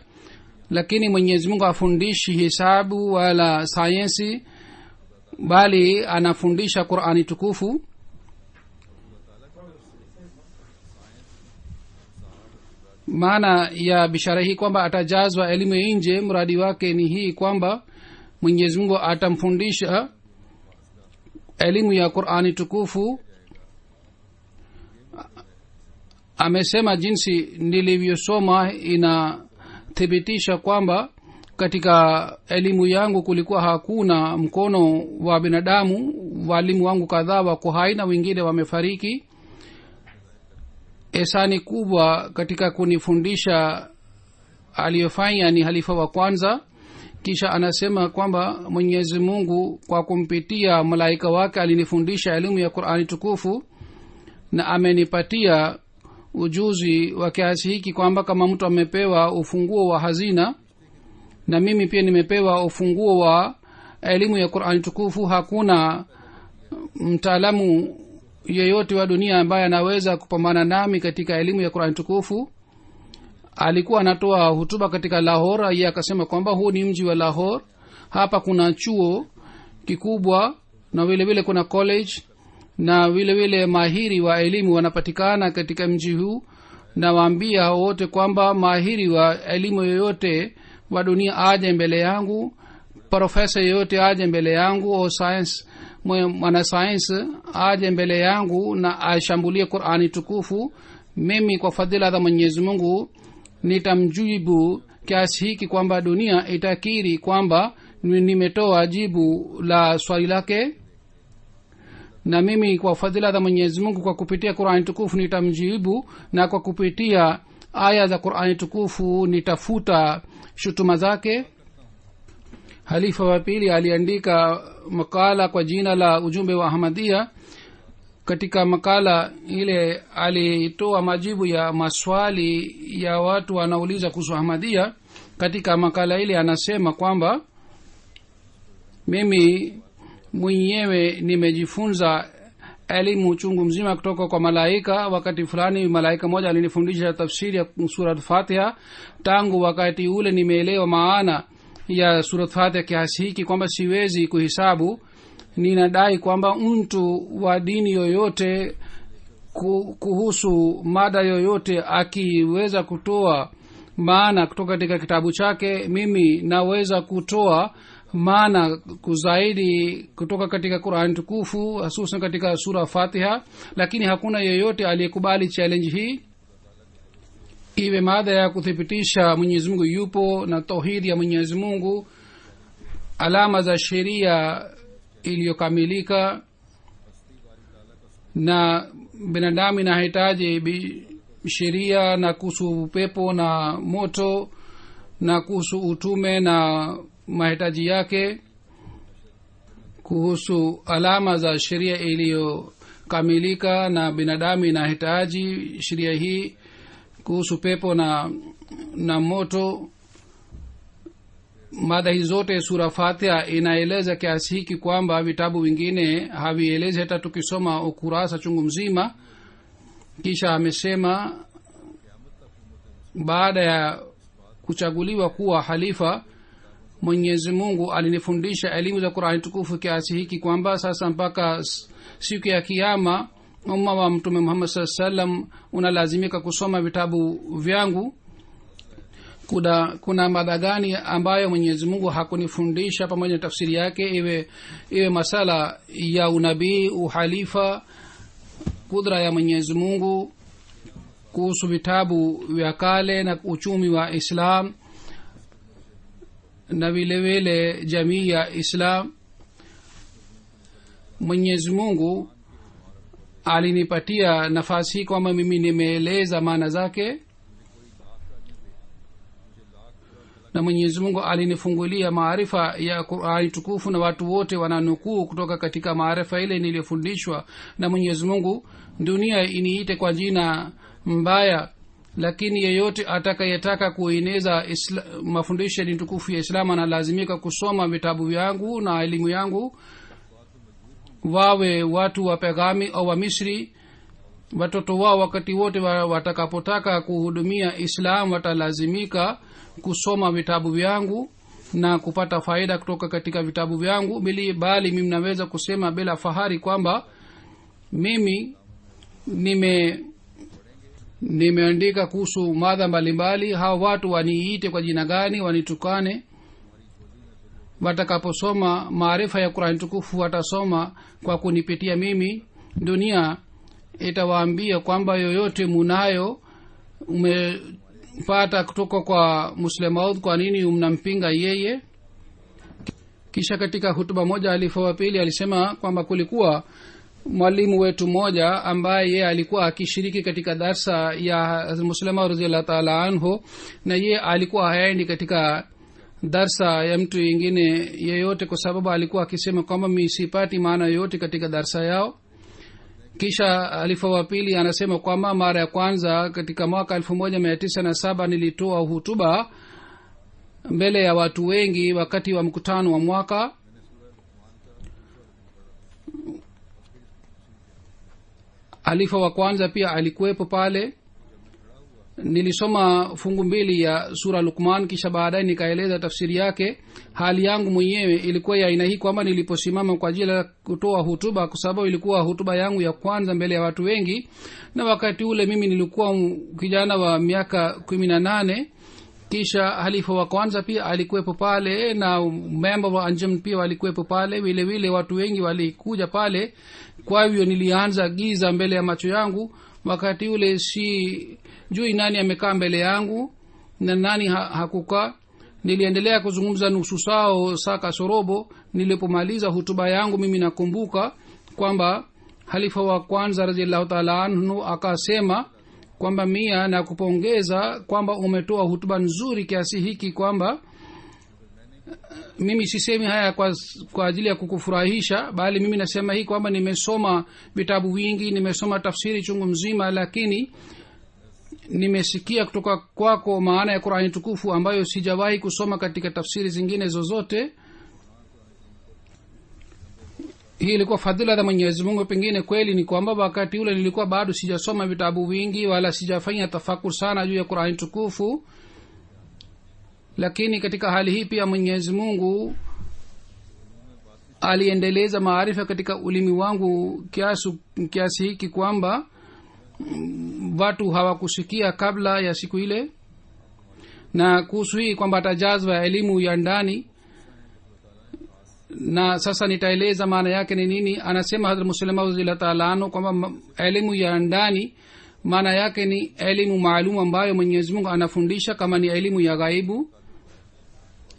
lakini mwenyezi mungu hafundishi hesabu wala sayensi, bali anafundisha Qur'ani tukufu. Maana ya bishara hii kwamba atajazwa elimu ya nje, mradi wake ni hii kwamba mwenyezi mungu atamfundisha elimu ya Qur'ani tukufu. Amesema jinsi nilivyosoma inathibitisha kwamba katika elimu yangu kulikuwa hakuna mkono wa binadamu. Walimu wangu kadhaa wako hai na wengine wamefariki. Ihsani kubwa katika kunifundisha aliyofanya ni halifa wa kwanza. Kisha anasema kwamba mwenyezi mungu kwa kumpitia malaika wake alinifundisha elimu ya Qur'ani tukufu, na amenipatia ujuzi wa kiasi hiki kwamba kama mtu amepewa ufunguo wa hazina, na mimi pia nimepewa ufunguo wa elimu ya Qur'ani tukufu. Hakuna mtaalamu yeyote wa dunia ambaye anaweza kupambana nami katika elimu ya Qur'ani tukufu. Alikuwa anatoa hutuba katika Lahore. Yeye akasema kwamba huu ni mji wa Lahore, hapa kuna chuo kikubwa na vile vile kuna college, na vile vile mahiri wa elimu wanapatikana katika mji huu. Na waambia wote kwamba mahiri wa elimu yoyote wa dunia aje mbele yangu, profesa yoyote aje mbele yangu, au science mwana science aje mbele yangu na ashambulie Qur'ani tukufu. Mimi kwa fadhila za Mwenyezi Mungu nitamjibu kiasi hiki kwamba dunia itakiri kwamba nimetoa jibu la swali lake, na mimi kwa fadhila za Mwenyezi Mungu kwa kupitia Qur'ani tukufu nitamjibu, na kwa kupitia aya za Qur'ani tukufu nitafuta shutuma zake. Halifa wa pili aliandika makala kwa jina la ujumbe wa Ahmadiyya. Katika makala ile alitoa majibu ya maswali ya watu wanauliza kuhusu Ahmadiyya. Katika makala ile anasema kwamba mimi mwenyewe nimejifunza elimu chungu mzima kutoka kwa malaika. Wakati fulani malaika moja alinifundisha tafsiri ya sura Fatiha. Tangu wakati ule nimeelewa maana ya sura Fatiha kiasi hiki kwamba siwezi kuhesabu. Ninadai kwamba mtu wa dini yoyote kuhusu mada yoyote akiweza kutoa maana kutoka katika kitabu chake, mimi naweza kutoa maana kuzaidi kutoka katika Qur'an tukufu, hususan katika sura Fatiha. Lakini hakuna yeyote aliyekubali challenge hii, iwe mada ya kuthibitisha Mwenyezi Mungu yupo na tauhid ya Mwenyezi Mungu, alama za sheria iliyokamilika, na binadamu inahitaji sheria, na kuhusu pepo na moto, na kuhusu utume na mahitaji yake, kuhusu alama za sheria iliyokamilika na binadamu inahitaji sheria hii, kuhusu pepo na moto. mada hizi zote sura Fatiha inaeleza kiasi hiki kwamba vitabu vingine havielezi hata tukisoma ukurasa chungu mzima. Kisha amesema baada ya kuchaguliwa kuwa halifa, Mwenyezi Mungu alinifundisha elimu za Qur'ani tukufu kiasi hiki kwamba sasa mpaka siku ya kiyama umma wa Mtume Muhammad sallallahu alaihi wasallam unalazimika kusoma vitabu vyangu. Kuna mada gani ambayo Mwenyezi Mungu hakunifundisha pamoja na tafsiri yake, iwe masala ya unabii, uhalifa, kudra ya Mwenyezi Mungu, kuhusu vitabu vya kale na uchumi wa Islam na vile vile jamii ya Islam. Mwenyezi Mungu alinipatia nafasi hii kwamba mimi nimeeleza maana zake, na Mwenyezi Mungu alinifungulia maarifa ya Qur'ani tukufu, na watu wote wananukuu kutoka katika maarifa ile niliyofundishwa na Mwenyezi Mungu. Dunia iniite kwa jina mbaya, lakini yeyote atakayetaka kueneza mafundisho ya tukufu ya Islam analazimika kusoma vitabu vyangu na elimu yangu. Wawe watu wa Pegami au wa Misri, watoto wao wakati wote watakapotaka kuhudumia Islam watalazimika kusoma vitabu vyangu na kupata faida kutoka katika vitabu vyangu. Bali mimi naweza kusema bila fahari kwamba mimi nimeandika kuhusu mada mbalimbali. Hawa watu waniite kwa jina gani, wanitukane, watakaposoma maarifa ya Qur'an tukufu watasoma kwa kunipitia mimi. Dunia itawaambia kwamba yoyote munayo umepata kutoka kwa Muslemaud, kwa nini mnampinga yeye? Kisha katika hutuba moja alifa wa pili alisema kwamba kulikuwa mwalimu wetu mmoja ambaye yeye alikuwa akishiriki katika darsa ya Muslima radhiyallahu ta'ala anhu, na yeye alikuwa haendi katika darsa ya mtu mwingine yeyote kwa sababu alikuwa akisema kwamba mimi sipati maana yoyote katika darsa yao. Kisha alifa wa pili anasema kwamba mara ya kwanza katika mwaka 1907 nilitoa hutuba mbele ya watu wengi wakati wa mkutano wa mwaka. Alifa wa kwanza pia alikuwepo pale. Nilisoma fungu mbili ya sura Luqman, kisha baadaye nikaeleza tafsiri yake. Hali yangu mwenyewe ilikuwa ya aina hii kwamba niliposimama kwa ajili ya kutoa hutuba, kwa sababu ilikuwa hutuba yangu ya kwanza mbele ya watu wengi, na wakati ule mimi nilikuwa kijana wa miaka 18. Kisha halifa wa kwanza pia alikuwepo pale na member wa Anjum pia walikuwepo pale, vile vile watu wengi walikuja pale. Kwa hivyo nilianza giza mbele ya macho yangu. Wakati ule si jui nani amekaa mbele yangu na nani hakukaa. Niliendelea kuzungumza nusu saa kasorobo. Nilipomaliza hutuba yangu mimi nakumbuka kwamba halifa wa kwanza radhiallahu ta'ala anhu akasema kwamba mia na kupongeza kwamba umetoa hutuba nzuri kiasi hiki, kwamba mimi sisemi haya kwa ajili ya kukufurahisha, bali mimi nasema hii kwamba nimesoma vitabu vingi, nimesoma tafsiri chungu mzima, lakini nimesikia kutoka kwako maana ya Qur'ani tukufu ambayo sijawahi kusoma katika tafsiri zingine zozote. Hii ilikuwa fadhila za Mwenyezi Mungu. Pengine kweli ni kwamba wakati ule nilikuwa bado sijasoma vitabu vingi wala sijafanya tafakur sana juu ya Qur'ani tukufu, lakini katika hali hii pia Mwenyezi Mungu aliendeleza maarifa katika ulimi wangu kiasi hiki kwamba watu hawakusikia kabla ya siku ile. Na kuhusu hii kwamba tajazwa ya elimu ya ndani, na sasa nitaeleza maana yake ni nini. Anasema Hazrat Muslima radhiyallahu ta'ala anhu kwamba elimu ya ndani maana yake ni elimu maalum ambayo Mwenyezi Mungu anafundisha. Kama ni elimu ya ghaibu,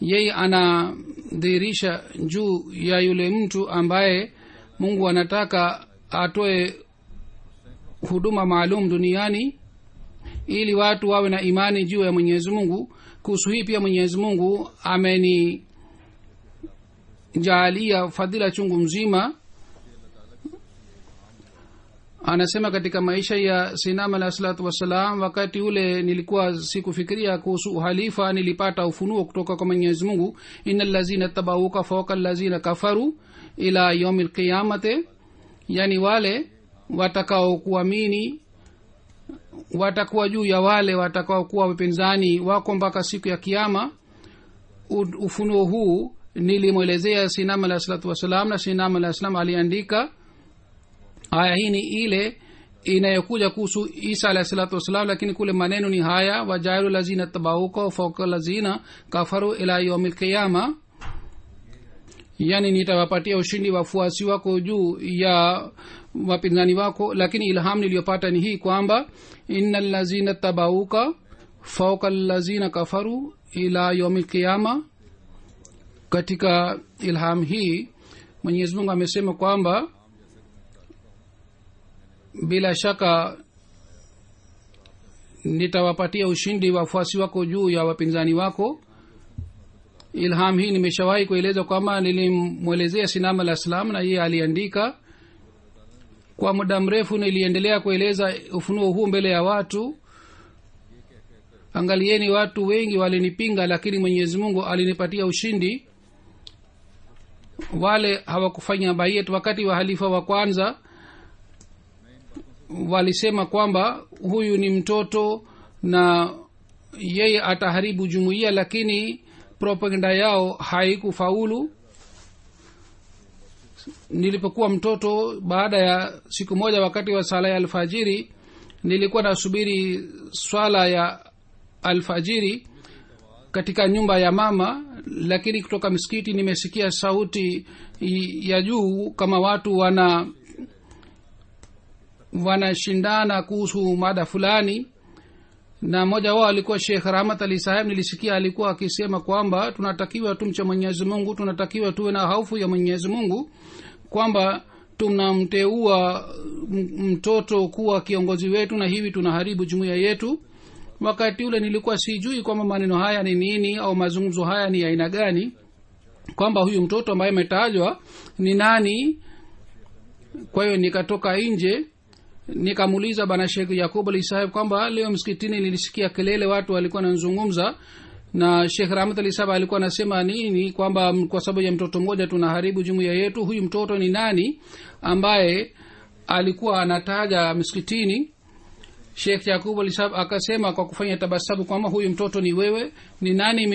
yeye anadhihirisha juu ya yule mtu ambaye Mungu anataka atoe huduma maalum duniani ili watu wawe na imani juu ya Mwenyezi Mungu. Kuhusu hii pia Mwenyezi Mungu amenijalia fadhila chungu mzima. anasema katika maisha ya sinam alayhi salatu wassalam, wakati ule nilikuwa sikufikiria kuhusu uhalifa, nilipata ufunuo kutoka kwa Mwenyezi Mungu, innal lazina tabauka fawqa allazina kafaru ila yawmil qiyamati, yani wale watakao kuamini watakuwa juu ya wale watakao kuwa wapinzani wako mpaka siku ya kiyama. Ufunuo huu nilimwelezea sinam alayhi salatu wassalam, na sinam alayhi salam aliandika aya hii. Ni ile inayokuja kuhusu Isa alayhi salatu wassalam, lakini kule maneno ni haya, wajailu lazina tabauka fawqa lazina kafaru ila yawmil qiyama, yani nitawapatia ushindi wafuasi wako juu ya wapinzani wako. Lakini ilham niliyopata ni hii kwamba innal lazina tabauka fawqa lazina kafaru ila yawmil qiyama. Katika ilham hii Mwenyezi Mungu amesema kwamba bila shaka nitawapatia ushindi wafuasi wako juu ya wapinzani wako. Ilham hii nimeshawahi kueleza kwamba nilimwelezea sinam alayhi salam na yeye aliandika. Kwa muda mrefu niliendelea kueleza ufunuo huu mbele ya watu. Angalieni, watu wengi walinipinga, lakini Mwenyezi Mungu alinipatia ushindi. Wale hawakufanya bayat wakati wa halifa wa kwanza walisema kwamba huyu ni mtoto na yeye ataharibu jumuiya, lakini propaganda yao haikufaulu. Nilipokuwa mtoto, baada ya siku moja wakati wa sala ya alfajiri, nilikuwa nasubiri swala ya alfajiri katika nyumba ya mama, lakini kutoka msikiti nimesikia sauti ya juu kama watu wanashindana kuhusu mada fulani, na mmoja wao alikuwa Sheikh Rahmat Ali Saheb. Nilisikia alikuwa akisema kwamba tunatakiwa tumche Mwenyezi Mungu, tunatakiwa tuwe na hofu ya Mwenyezi Mungu, kwamba tunamteua mtoto kuwa kiongozi wetu na hivi tunaharibu jumuiya yetu. Wakati ule nilikuwa sijui kwamba maneno haya ni nini au mazungumzo haya ni aina gani, kwamba huyu mtoto ambaye ametajwa ni nani. Kwa hiyo nikatoka nje nikamuuliza bana Sheikh Yakub Ali Saheb kwamba leo msikitini nilisikia kelele, watu walikuwa wanazungumza, na Sheikh Rahmat Ali Saheb alikuwa anasema nini, kwamba kwa sababu ya mtoto mmoja tunaharibu jumuiya yetu. Huyu mtoto ni nani ambaye alikuwa anataja msikitini? Sheikh Yakub Ali Saheb akasema kwa kufanya tabasamu kwamba huyu mtoto ni wewe. Ni nani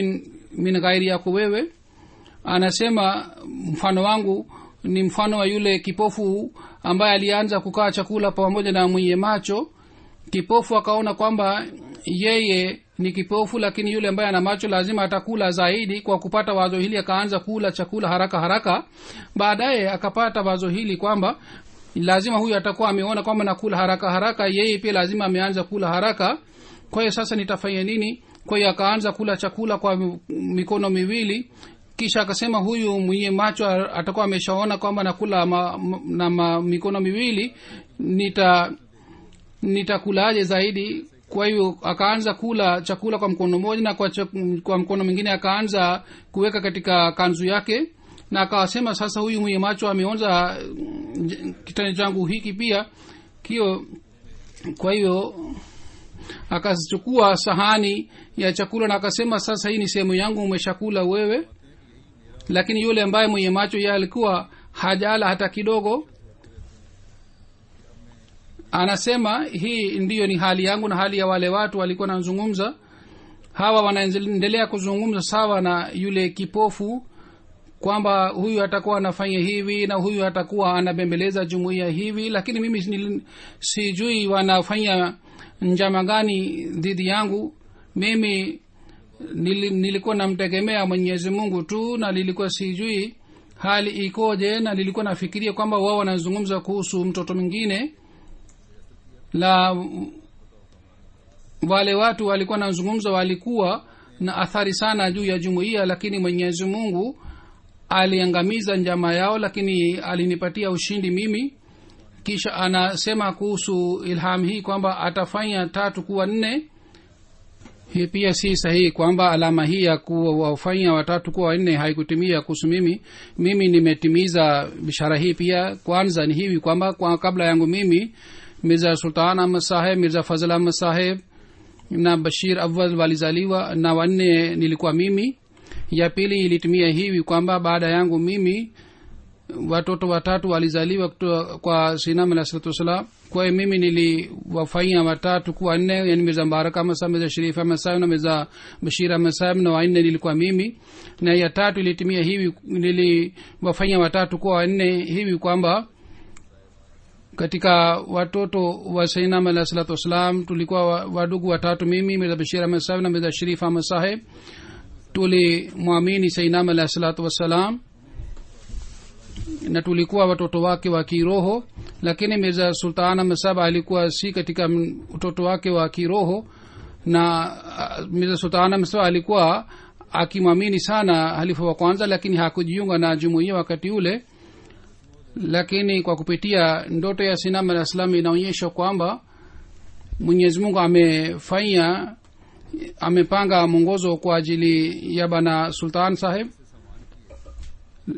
min ghairi yako wewe? Anasema mfano wangu ni mfano wa yule kipofu ambaye alianza kukaa chakula pamoja na mwenye macho. Kipofu akaona kwamba yeye ni kipofu, lakini yule ambaye ana macho lazima atakula zaidi. Kwa kupata wazo hili akaanza kula chakula haraka haraka. Baadaye akapata wazo hili kwamba lazima huyu atakuwa ameona kwamba nakula haraka haraka, yeye pia lazima ameanza kula haraka. Kwa hiyo sasa nitafanya nini? Kwa hiyo akaanza kula chakula kwa mikono miwili. Kisha akasema huyu mwenye macho atakuwa ameshaona kwamba nakula na mikono miwili, nitakulaje zaidi? Kwa hiyo akaanza kula chakula kwa mkono mmoja, na kwa mkono mwingine akaanza kuweka katika kanzu yake, na akasema sasa huyu mwenye macho ameonza kitani changu hiki pia kio. Kwa hiyo akachukua sahani ya chakula na akasema sasa hii ni sehemu yangu, umeshakula wewe. Lakini yule ambaye mwenye macho yeye alikuwa hajala hata kidogo. Anasema hii ndiyo ni hali yangu na hali ya wale watu walikuwa wanazungumza. Hawa wanaendelea kuzungumza sawa na yule kipofu kwamba huyu atakuwa anafanya hivi na huyu atakuwa anabembeleza jumuiya hivi, lakini mimi sijui wanafanya njama gani dhidi yangu. Mimi nilikuwa namtegemea Mwenyezi Mungu tu, na nilikuwa sijui hali ikoje, na nilikuwa nafikiria kwamba wao wanazungumza kuhusu mtoto mwingine. La wale watu walikuwa wanazungumza walikuwa na athari sana juu ya jumuiya, lakini Mwenyezi Mungu aliangamiza njama yao, lakini alinipatia ushindi mimi. Kisha anasema kuhusu ilham hii kwamba atafanya 3 kuwa 4. Hii pia si sahihi kwamba alama hii ya kuwafanya 3 kuwa 4 haikutimia kuhusu mimi nimetimiza bishara hii pia. Kwanza ni hivi kwamba kabla yangu mimi mirza sultan ahmad saheb, mirza fazl ahmad saheb na bashir awwal walizaliwa na wanne nilikuwa mimi. Ya pili ilitimia hivi kwamba baada yangu mimi watoto watatu walizaliwa kwa sinam alayhi salatu wasalam. kwa hiyo mimi niliwafanya watatu kuwa nne, yani mirza mubarak ahmad saheb, mirza sharif ahmad saheb na mirza bashir ahmad saheb, na wanne nilikuwa mimi. na ya tatu ilitimia hivi, niliwafanya watatu kuwa wanne hivi kwamba katika watoto wa sayyidina alayhi salatu wasalam tulikuwa wadugu watatu, mimi, mirza bashir ahmad saheb na mirza sharif ahmad saheb. tulimwamini sayyidina alayhi salatu wasalam na tulikuwa watoto wake wa kiroho. lakini mirza sultan ahmad saheb alikuwa si katika mtoto wake wa kiroho, na mirza sultan ahmad saheb alikuwa akimwamini sana halifa wa kwanza, lakini hakujiunga na jumuiya wakati ule. lakini kwa kupitia ndoto ya sinam al-islam inaonyesha kwamba Mwenyezi Mungu amepanga mwongozo kwa ajili ya bana sultan saheb.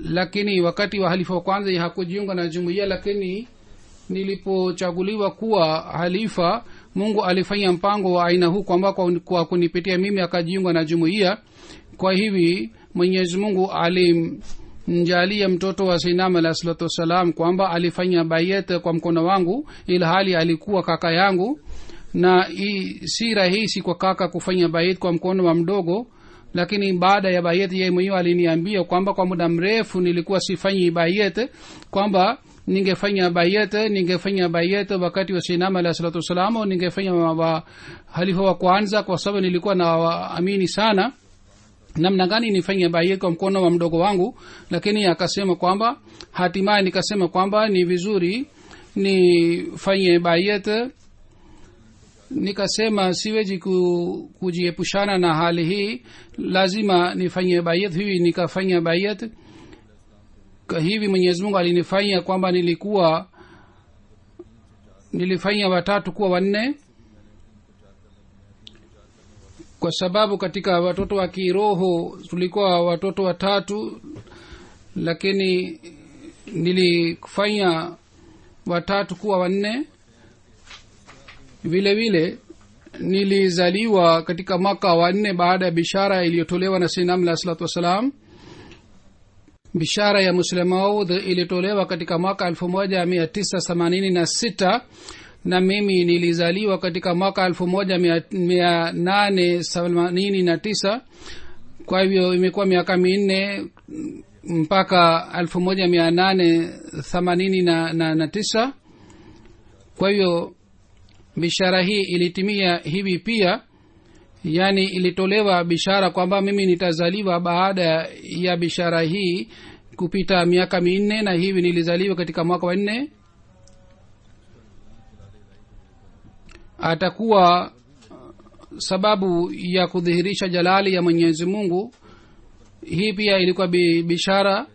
lakini wakati wa halifa wa kwanza hakujiunga na jumuiya, lakini nilipochaguliwa kuwa halifa, Mungu alifanya mpango wa aina huu kwamba kwa kunipitia mimi akajiunga na jumuiya. kwa hivi Mwenyezi Mungu alimjalia mtoto wa Sayyidina alayhi salatu wasalam kwamba alifanya bayat kwa mkono wangu, ila hali alikuwa kaka yangu, na si rahisi kwa kaka kufanya bayat kwa mkono wa mdogo. lakini baada ya bayat yeye mwenyewe aliniambia kwamba kwa muda mrefu nilikuwa sifanyi bayat, kwamba ningefanya bayat wakati wa Sayyidina alayhi salatu wasalam, au ningefanya wa halifa wa kwanza, kwa sababu nilikuwa na amini sana namna gani nifanye bayat kwa mkono wa mdogo wangu. lakini akasema kwamba hatimaye nikasema kwamba ni vizuri nifanye bayat. nikasema siwezi kujiepushana na hali hii, lazima nifanye bayat. hivi nikafanya bayat. hivi Mwenyezi Mungu alinifanya kwamba nilifanya watatu kuwa wanne, kwa sababu katika watoto wa kiroho tulikuwa watoto watatu, lakini nilifanya watatu kuwa wanne. vile vile nilizaliwa katika mwaka wa 4 baada ya bishara iliyotolewa na Sayyidina alayhi salatu wasalam. bishara ya Muslim Maud ilitolewa katika mwaka 1986 na mimi nilizaliwa katika mwaka 1889. kwa hivyo imekuwa miaka 4 mpaka 1889. kwa hivyo bishara hii ilitimia hivi pia, yani ilitolewa bishara kwamba mimi nitazaliwa baada ya bishara hii kupita miaka 4, na hivi nilizaliwa katika mwaka wa 4. atakuwa sababu ya kudhihirisha jalali ya Mwenyezi Mungu. hii pia ilikuwa bishara,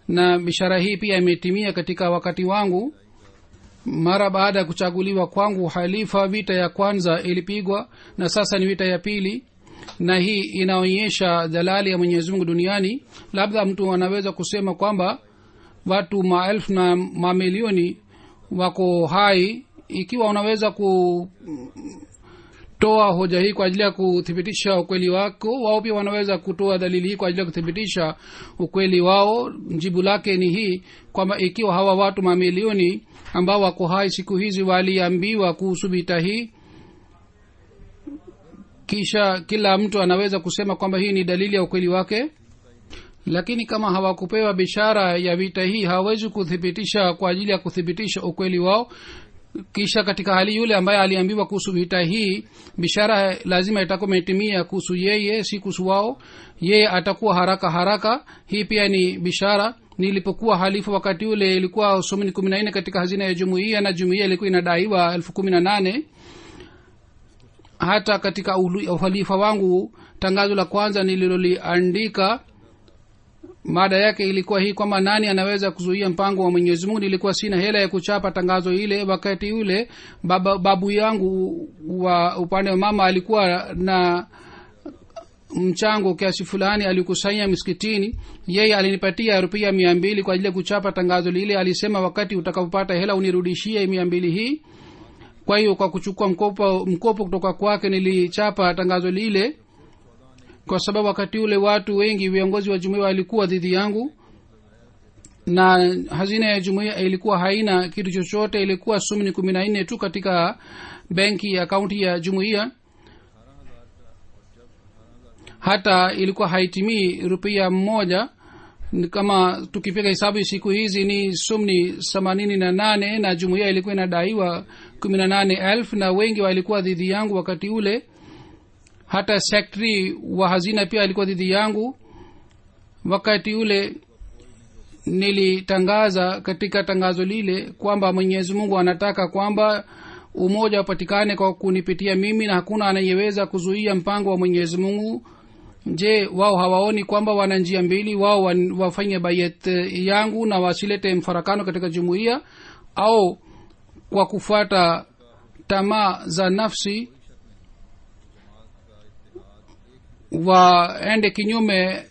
na bishara hii pia imetimia katika wakati wangu. mara baada ya kuchaguliwa kwangu halifa, vita ya kwanza ilipigwa na sasa ni vita ya pili, na hii inaonyesha jalali ya Mwenyezi Mungu duniani. labda mtu anaweza kusema kwamba watu maelfu na mamilioni wako hai. ikiwa unaweza kutoa hoja hii kwa ajili ya kuthibitisha ukweli wako, wao pia wanaweza kutoa dalili hii kwa ajili ya kuthibitisha ukweli wao. jibu lake ni hii kwamba ikiwa hawa watu mamilioni ambao wako hai siku hizi waliambiwa kuhusu vita hii, kisha kila mtu anaweza kusema kwamba hii ni dalili ya ukweli wake. lakini kama hawakupewa bishara ya vita hii, hawawezi kuthibitisha kwa ajili ya kuthibitisha ukweli wao. kisha katika hali yule ambaye aliambiwa kuhusu vita hii, bishara lazima itakuwa imetimia kuhusu yeye, si kuhusu wao. yeye atakuwa haraka. hii pia ni bishara. nilipokuwa halifa wakati ule ilikuwa somini 14 katika hazina ya jumuiya, na jumuiya ilikuwa inadaiwa 18,000. hata katika uhalifa wangu tangazo la kwanza nililoliandika, mada yake ilikuwa hii kwamba nani anaweza kuzuia mpango wa Mwenyezi Mungu. nilikuwa sina hela ya kuchapa tangazo ile wakati ule. babu yangu wa upande wa mama alikuwa mchango kiasi fulani alikusanya msikitini. Yeye alinipatia rupia 200 kwa ajili ya kuchapa tangazo lile. Alisema wakati utakapopata hela unirudishie 200 hii. Kwa hiyo kwa kuchukua mkopo kutoka kwake nilichapa tangazo lile, kwa sababu wakati ule watu wengi viongozi wa jumuiya walikuwa dhidi yangu, na hazina ya jumuiya ilikuwa haina kitu chochote. Ilikuwa sumni 14 tu katika benki ya akaunti ya jumuiya, hata ilikuwa haitimii rupia 1. Kama tukipiga hesabu siku hizi ni sumni 88, na jumuiya ilikuwa inadaiwa 18,000, na wengi walikuwa dhidi yangu wakati ule. Hata secretary wa hazina pia alikuwa dhidi yangu. Wakati ule nilitangaza katika tangazo lile kwamba Mwenyezi Mungu anataka kwamba umoja upatikane kwa kunipitia mimi, na hakuna anayeweza kuzuia mpango wa Mwenyezi Mungu. Je, wao hawaoni kwamba wana njia mbili? Wao wafanye bayat yangu na wasilete mfarakano katika jumuiya, au kwa kufuata tamaa za nafsi waende kinyume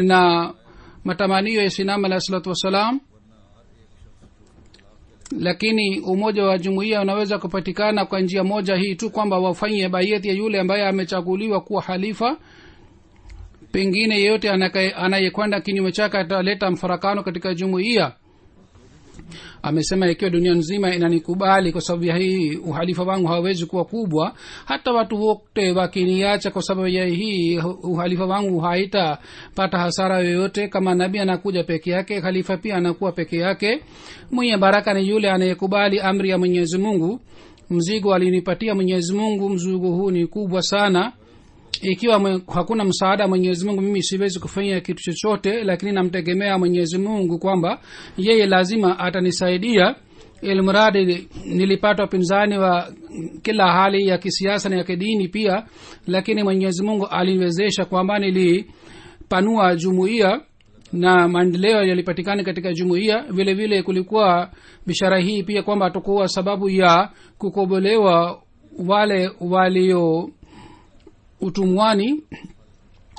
na matamanio ya Sinam alayhi salatu wasalam. Lakini umoja wa jumuiya unaweza kupatikana kwa njia moja hii tu, kwamba wafanye bayat ya yule ambaye amechaguliwa kuwa halifa. Pengine yeyote anayekwenda kinyume chake ataleta mfarakano katika jumuiya. Amesema ikiwa dunia nzima inanikubali kwa sababu ya hii, uhalifa wangu hawezi kuwa kubwa. Hata watu wote wakiniacha kwa sababu ya hii, uhalifa wangu haitapata hasara yoyote. Kama nabii anakuja peke yake, khalifa pia anakuwa peke yake. Mwenye baraka ni yule anayekubali amri ya Mwenyezi Mungu. Mzigo alinipatia Mwenyezi Mungu, mzigo huu ni kubwa sana. Ikiwa hakuna msaada Mwenyezi Mungu, mimi siwezi kufanya kitu chochote, lakini namtegemea Mwenyezi Mungu kwamba yeye lazima atanisaidia. Ilmuradi nilipata upinzani wa kila hali ya kisiasa na ya kidini pia, lakini Mwenyezi Mungu aliniwezesha kwamba nilipanua jumuiya na maendeleo yalipatikana katika jumuiya. Vile vile kulikuwa bishara hii pia kwamba atakuwa sababu ya kukobolewa wale walio utumwani.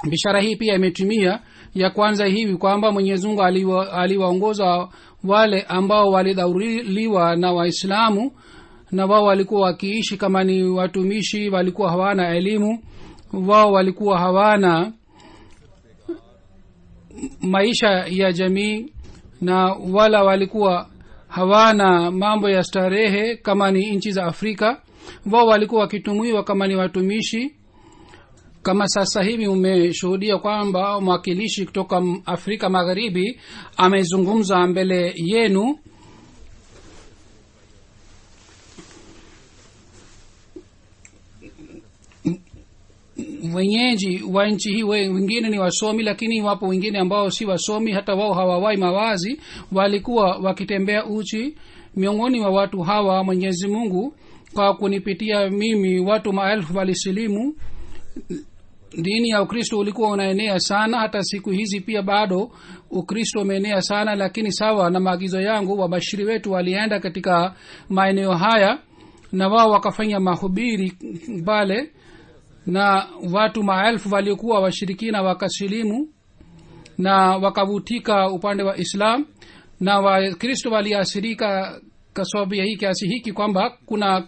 Bishara hii pia imetimia. Ya kwanza hivi kwamba Mwenyezi Mungu aliwaongoza wale ambao walidhauriwa na Waislamu, na wao walikuwa wakiishi kama ni watumishi, walikuwa hawana elimu, wao walikuwa hawana maisha ya jamii, na wala walikuwa hawana mambo ya starehe kama ni nchi za Afrika. Wao walikuwa wakitumiwa kama ni watumishi. Kama sasa hivi umeshuhudia kwamba mwakilishi kutoka Afrika Magharibi amezungumza mbele yenu. Wenyeji wa nchi hii wengine ni wasomi, lakini wapo wengine ambao si wasomi, hata wao hawawai mawazi, walikuwa wakitembea uchi. Miongoni wa watu hawa Mwenyezi Mungu kwa kunipitia mimi watu maelfu walisilimu. Dini ya Ukristo ulikuwa unaenea sana, hata siku hizi pia bado Ukristo umeenea sana. Lakini sawa na maagizo yangu, wabashiri wetu walienda katika maeneo haya na wao wakafanya mahubiri pale, na watu maelfu waliokuwa washirikina wakasilimu na wakavutika upande wa Islam, na Wakristo waliasirika kwa sababu ya hii kiasi hiki kwamba kuna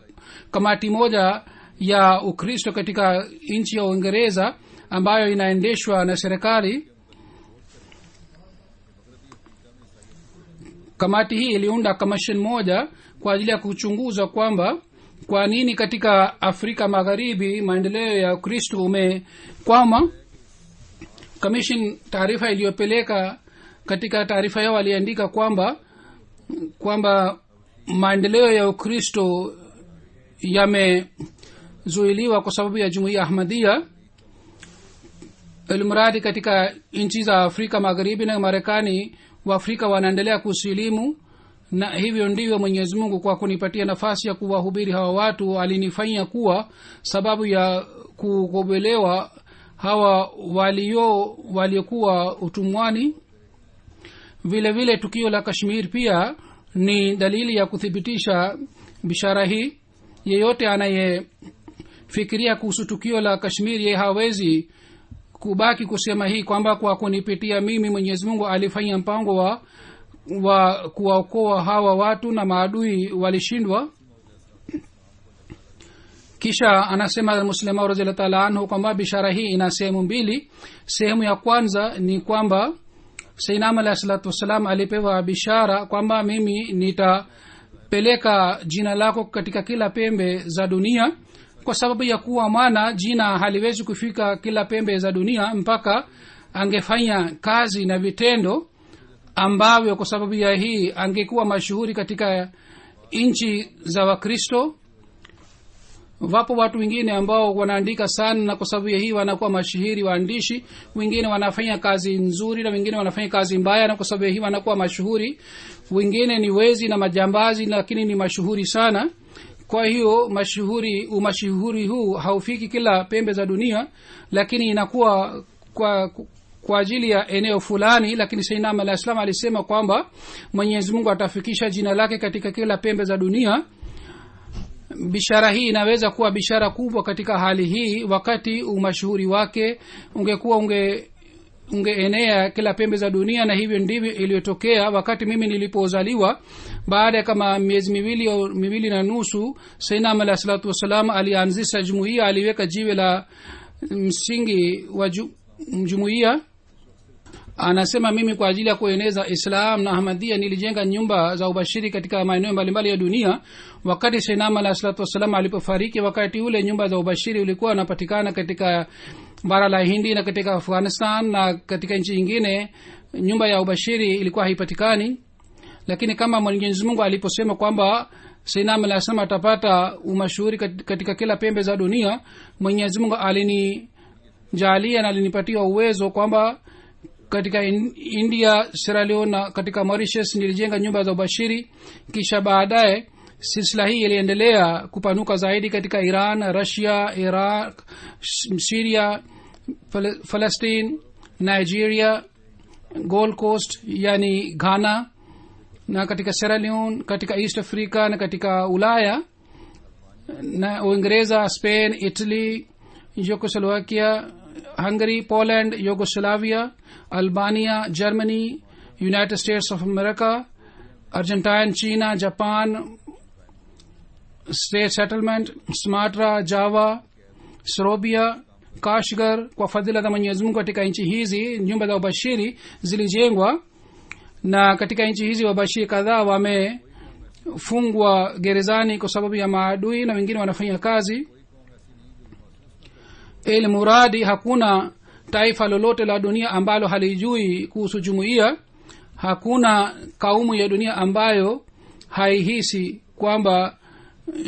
kamati moja ya Ukristo katika nchi ya Uingereza ambayo inaendeshwa na serikali. Kamati hii iliunda commission moja kwa ajili ya kuchunguza kwamba kwa nini katika Afrika Magharibi maendeleo ya Ukristo umekwama. Commission taarifa iliyopeleka, katika taarifa yao waliandika kwamba maendeleo ya Ukristo yamezuiliwa kwa sababu ya Jumuiya Ahmadiyya. Ilmuradi katika nchi za Afrika Magharibi na Marekani, Waafrika wanaendelea kusilimu, na hivyo ndivyo Mwenyezi Mungu kwa kunipatia nafasi ya kuwahubiri hawa watu alinifanya kuwa sababu ya kukobelewa hawa waliokuwa utumwani. Vile vile tukio la Kashmir pia ni dalili ya kuthibitisha bishara hii. Yeyote anayefikiria kuhusu tukio la Kashmir, yeye hawezi kubaki kusema hii kwamba kwa kunipitia mimi Mwenyezi Mungu alifanya mpango wa kuwaokoa hawa watu na maadui walishindwa. kisha anasema Muslima radhiallahu ta'ala anhu kwamba bishara hii ina sehemu mbili. Sehemu ya kwanza ni kwamba Sayyidina alayhi salatu wasalam alipewa bishara kwamba mimi nitapeleka jina lako katika kila pembe za dunia, kwa sababu ya kuwa maana jina haliwezi kufika kila pembe za dunia mpaka angefanya kazi na vitendo ambavyo kwa sababu ya hii angekuwa mashuhuri katika nchi za Wakristo. Wapo watu wengine ambao wanaandika sana na kwa sababu ya hii wanakuwa mashuhuri waandishi, wengine wanafanya kazi nzuri na wengine wanafanya kazi mbaya na kwa sababu ya hii wanakuwa mashuhuri. Wengine ni wezi na majambazi lakini ni mashuhuri sana. Kwa hiyo umashuhuri huu haufiki kila pembe za dunia, lakini inakuwa kwa ajili ya eneo fulani. Lakini Sayyidina Alayhi Salam alisema kwamba Mwenyezi Mungu atafikisha jina lake katika kila pembe za dunia. Bishara hii inaweza kuwa bishara kubwa katika hali hii, wakati umashuhuri wake ungekuwa ungeenea kila pembe za dunia. Na hivyo ndivyo iliyotokea wakati mimi nilipozaliwa. Baada ya kama miezi miwili na nusu, Sayyidina Alayhi Salatu Wasalam alianzisha jumuiya, aliweka jiwe la msingi wa jumuiya. Anasema mimi kwa ajili ya kueneza Islam na Ahmadiyya nilijenga nyumba za ubashiri katika maeneo mbalimbali ya dunia. Wakati Sayyidina Alayhi Salatu Wasalam alipofariki, wakati ule nyumba za ubashiri ulikuwa unapatikana katika bara la Hindi na katika Afghanistan na katika nchi nyingine nyumba ya ubashiri ilikuwa haipatikani. Lakini kama Mwenyezi Mungu aliposema kwamba Sayyidina Alayhi Salam atapata umashuhuri katika kila pembe za dunia, Mwenyezi Mungu alinijalia na alinipatia uwezo kwamba katika India, Sierra Leone na katika Mauritius nilijenga nyumba za ubashiri. Kisha baadaye silsila hii iliendelea kupanuka zaidi katika Iran, Russia, Iraq, Syria, Palestine, Nigeria, Gold Coast yani Ghana, na katika Sierra Leone, katika East Africa na katika Ulaya na Uingereza, Spain, Italy, Czechoslovakia, Hungary, Poland, Yugoslavia, Albania, Germany, United States of America, Argentina, China, Japan, State Settlement, Sumatra, Java, Serbia, Kashgar. Kwa fadhila za Mwenyezi Mungu katika nchi hizi nyumba za ubashiri zilijengwa, na katika nchi hizi wabashiri kadhaa wamefungwa gerezani kwa sababu ya maadui na wengine wanafanya kazi. Ili muradi hakuna taifa lolote la dunia ambalo halijui kuhusu jumuiya. Hakuna kaumu ya dunia ambayo haihisi kwamba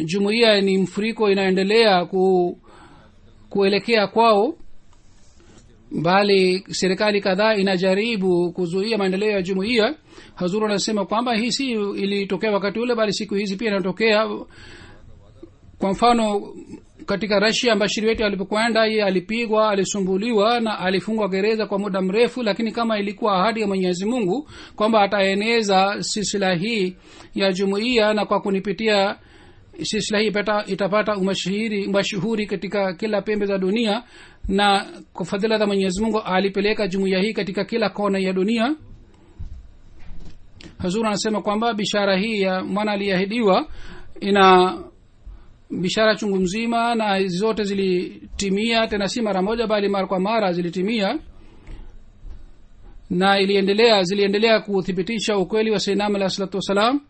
jumuiya ni mfuriko inaendelea kuelekea kwao, bali serikali kadhaa inajaribu kuzuia maendeleo ya jumuiya. Hazuru anasema kwamba hii si ilitokea wakati ule, bali siku hizi pia inatokea. Kwa mfano katika Russia, mbashiri wetu alipokwenda yeye alipigwa, alisumbuliwa na alifungwa gereza kwa muda mrefu, lakini kama ilikuwa ahadi ya Mwenyezi Mungu kwamba ataeneza silsila hii ya jumuiya, na kwa kunipitia silsila hii itapata umashuhuri katika kila pembe za dunia, na kwa fadhila za Mwenyezi Mungu alipeleka jumuiya hii katika kila kona ya dunia. Hazur anasema kwamba bishara hii ya mwana aliahidiwa ina bishara chungu mzima, na zote zilitimia, tena si mara moja bali mara kwa mara zilitimia, na ziliendelea kuthibitisha ukweli wa Sayyidina Alayhi Salatu Wasalam,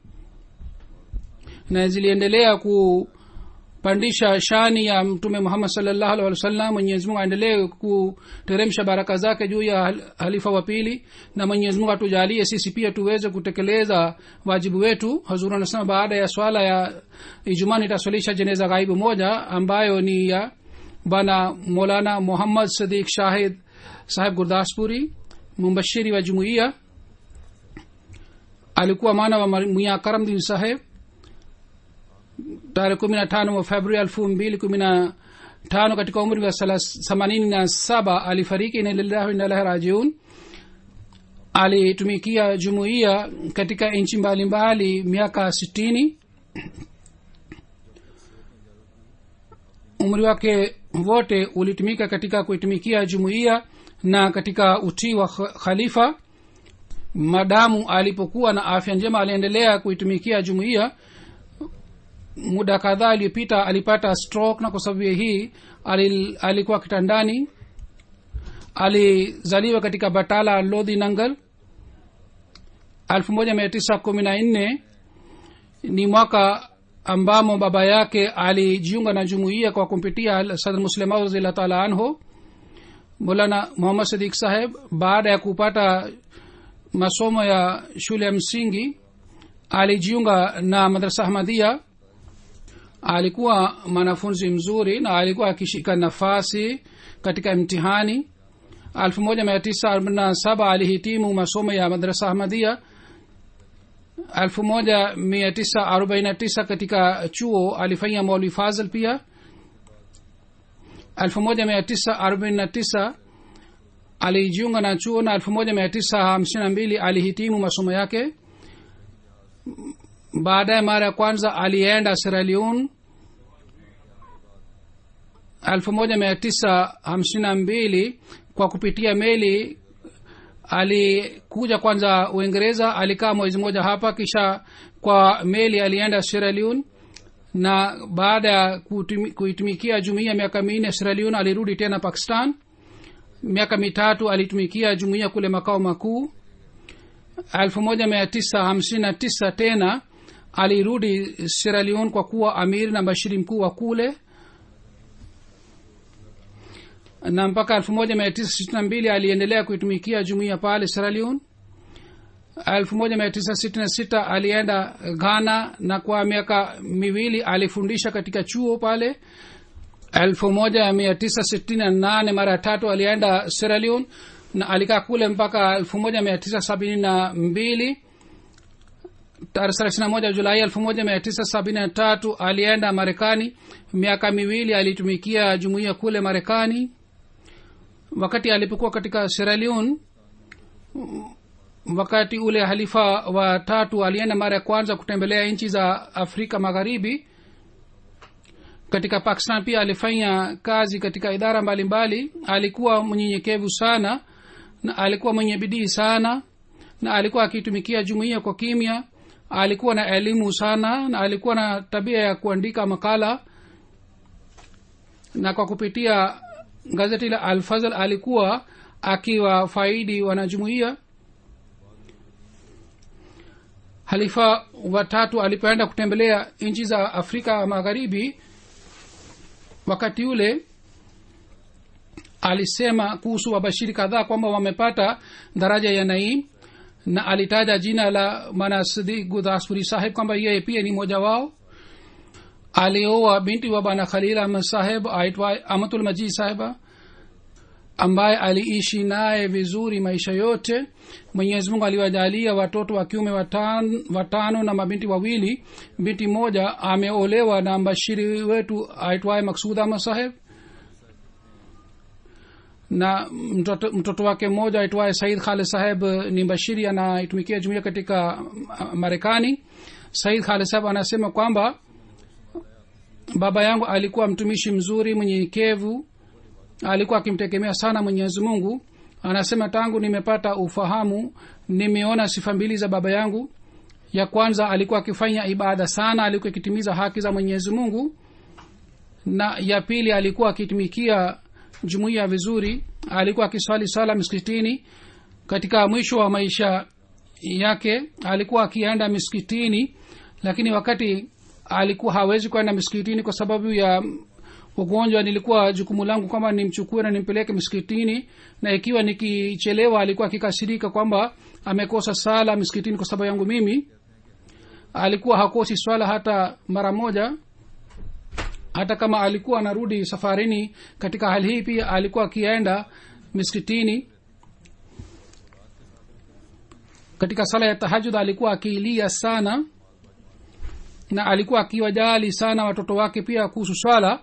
na ziliendelea kupandisha shani ya Mtume Muhammad sallallahu alaihi wasallam. Mwenyezi Mungu aendelee kuteremsha baraka zake juu ya halifa wa pili, na Mwenyezi Mungu atujalie sisi pia tuweze kutekeleza wajibu wetu. Hazuru anasema baada ya swala ya Ijumaa nitaswalisha jeneza ghaibu moja ambayo ni ya bana Maulana Muhammad Sadiq Shahid Sahib Gurdaspuri, mbashiri wa jumuiya. Alikuwa maana wa Mia Karamdin Sahib. Tarehe 15 wa Februari 2015 katika umri wa 87 alifariki. Inna lillahi wa inna ilaihi rajiun. Alitumikia jumuiya katika nchi mbalimbali miaka 60. Umri wake wote ulitumika katika kuitumikia jumuiya. na katika utii wa khalifa. Madamu alipokuwa na afya njema aliendelea kuitumikia jumuiya. Muda kadhaa aliyopita alipata stroke, na kwa sababu hii alikuwa kitandani. Alizaliwa katika Batala Lodhi Nangal. 1914 ni mwaka ambamo baba yake alijiunga na jumuiya kwa kumpitia Sadr Muslim Maud radhiyallahu ta'ala anhu. Maulana Muhammad Siddiq Saheb baada ya kupata masomo ya shule ya msingi alijiunga na madrasa Ahmadiyya. Alikuwa mwanafunzi mzuri na alikuwa akishika nafasi katika mtihani. 1947 alihitimu masomo ya madrasa Ahmadiyya. 1949 katika chuo alifanya Maulvi Fazil pia. 1949 alijiunga na chuo na 1952 alihitimu masomo yake. Baadaye mara ya kwanza alienda Sierra Leone. 1952 kwa kupitia meli alikuja kwanza Uingereza, alikaa mwezi mmoja hapa, kisha kwa meli alienda Sierra Leone, na baada ya kuitumikia jumuiya miaka 4 Sierra Leone alirudi tena Pakistan. Miaka 3 alitumikia jumuiya kule makao makuu. 1959 tena alirudi Sierra Leone kwa kuwa amiri na bashiri mkuu wa kule, na mpaka 1962 aliendelea kuitumikia jumuiya pale Sierra Leone. 1966 alienda Ghana na kwa miaka 2 alifundisha katika chuo pale. 1968 mara 3 alienda Sierra Leone na alikaa kule mpaka 1972. Tarehe 31 Julai 1973 alienda Marekani. Miaka 2 alitumikia jumuiya kule Marekani. Wakati alipokuwa katika Sierra Leone, wakati ule halifa wa 3 alienda mara ya kwanza kutembelea nchi za Afrika Magharibi. Katika Pakistan pia alifanya kazi katika idara mbalimbali. Alikuwa mnyenyekevu sana na alikuwa mwenye bidii sana, na alikuwa akitumikia jumuiya kwa kimya. Alikuwa na elimu sana na alikuwa na tabia ya kuandika makala, na kwa kupitia gazeti la Al-Fazl alikuwa akiwafaidi wanajumuiya. Halifa wa 3 alipoenda kutembelea nchi za Afrika Magharibi, wakati ule alisema kuhusu wabashiri kadhaa kwamba wamepata daraja ya naim, na alitaja jina la Manasidi Gudaspuri Saheb kwamba yeye pia ni mmoja wao. Alioa binti wa bana Khalil Ahmad Saheb aitwaye Amatul Majid Sahiba, ambaye aliishi naye vizuri maisha yote. Mwenyezi Mungu aliwajalia watoto wa kiume 5 na mabinti 2. Binti moja ameolewa na mbashiri wetu aitwaye Maksud Ahmad Saheb, na mtoto wake mmoja aitwaye Said Khalid Saheb ni mbashiri, anaitumikia jumuiya katika Marekani. Said Khalid Saheb anasema kwamba baba yangu alikuwa mtumishi mzuri, mnyenyekevu, alikuwa akimtegemea sana Mwenyezi Mungu. Anasema tangu nimepata ufahamu nimeona sifa 2 za baba yangu. Ya kwanza, alikuwa akifanya ibada sana, alikuwa akitimiza haki za Mwenyezi Mungu, na ya pili, alikuwa akitumikia jumuiya vizuri, alikuwa akiswali sala msikitini. Katika mwisho wa maisha yake alikuwa akienda msikitini, lakini wakati alikuwa hawezi kwenda msikitini kwa sababu ya ugonjwa, nilikuwa jukumu langu kwamba nimchukue na nimpeleke msikitini, na ikiwa nikichelewa alikuwa akikasirika kwamba amekosa sala msikitini kwa sababu yangu mimi. Alikuwa hakosi swala hata mara moja, hata kama alikuwa anarudi safarini. Katika hali hii pia alikuwa akienda msikitini. Katika sala ya tahajjud alikuwa akilia sana, na alikuwa akiwajali sana watoto wake pia kuhusu swala,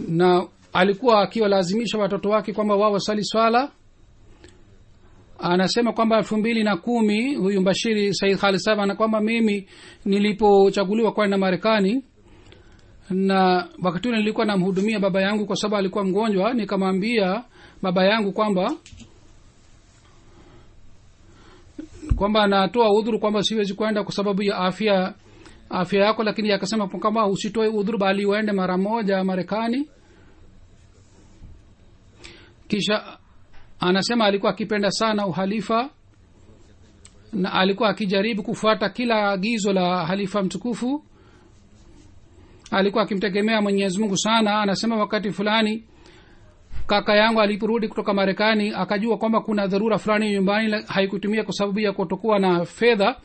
na alikuwa akiwalazimisha watoto wake kwamba wao wasali swala. Anasema kwamba 2010 huyu mbashiri Said Khalid Saheb ana kwamba mimi nilipochaguliwa kwenda Marekani na wakati ule nilikuwa namhudumia baba yangu kwa sababu alikuwa mgonjwa. Nikamwambia baba yangu kwamba natoa udhuru kwamba siwezi kwenda kwa sababu ya afya yako, lakini akasema kama usitoe udhuru bali uende mara moja Marekani. Kisha anasema alikuwa akipenda sana uhalifa na alikuwa akijaribu kufuata kila agizo la halifa mtukufu. Alikuwa akimtegemea Mwenyezi Mungu sana. Anasema wakati fulani kaka yangu aliporudi kutoka Marekani akajua kwamba kuna dharura fulani nyumbani, haikutumia kwa sababu ya kutokuwa na fedha.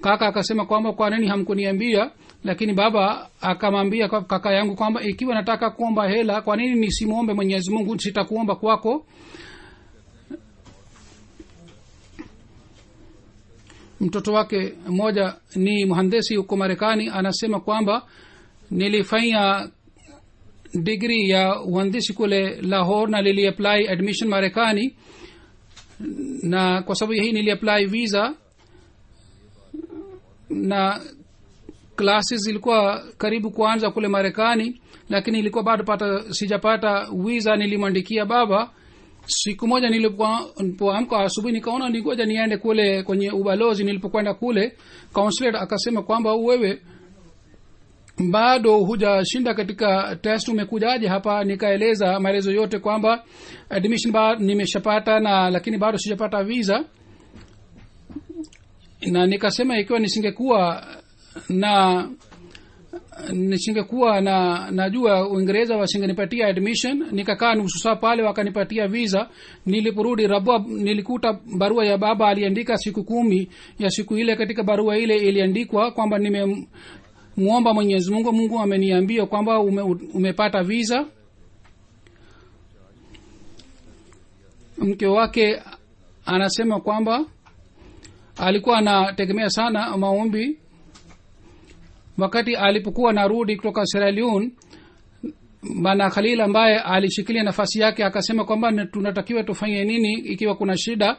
Kaka akasema kwamba kwa nini hamkuniambia? Lakini baba akamwambia kaka yangu kwamba ikiwa nataka kuomba hela, kwa nini nisimuombe Mwenyezi Mungu? Sitakuomba kwako. Mtoto wake mmoja ni mhandisi huko Marekani. Anasema kwamba nilifanya degree ya uhandisi kule Lahore na niliapply admission Marekani, na kwa sababu hii niliapply visa na classes zilikuwa karibu kuanza kule Marekani, lakini ilikuwa bado sijapata visa. Nilimwandikia baba. Siku moja nilipoamka asubuhi nikaona ningoja niende kule kwenye ubalozi. Nilipokwenda kule, consulate akasema kwamba wewe bado hujashinda katika test, umekujaje hapa? Nikaeleza maelezo yote kwamba admission nimeshapata na lakini bado sijapata visa. Na nikasema ikiwa nisingekuwa najua Uingereza wasingenipatia admission. Nikakaa nusu saa pale wakanipatia visa. Niliporudi nilikuta barua ya baba aliandika siku 10 ya siku ile. Katika barua ile iliandikwa kwamba nimemuomba Mwenyezi Mungu, Mungu ameniambia kwamba umepata visa. Mke wake anasema kwamba alikuwa anategemea sana maombi. Wakati alipokuwa narudi kutoka Sierra Leone, Bana Khalil ambaye alishikilia nafasi yake akasema kwamba tunatakiwa tufanye nini ikiwa kuna shida.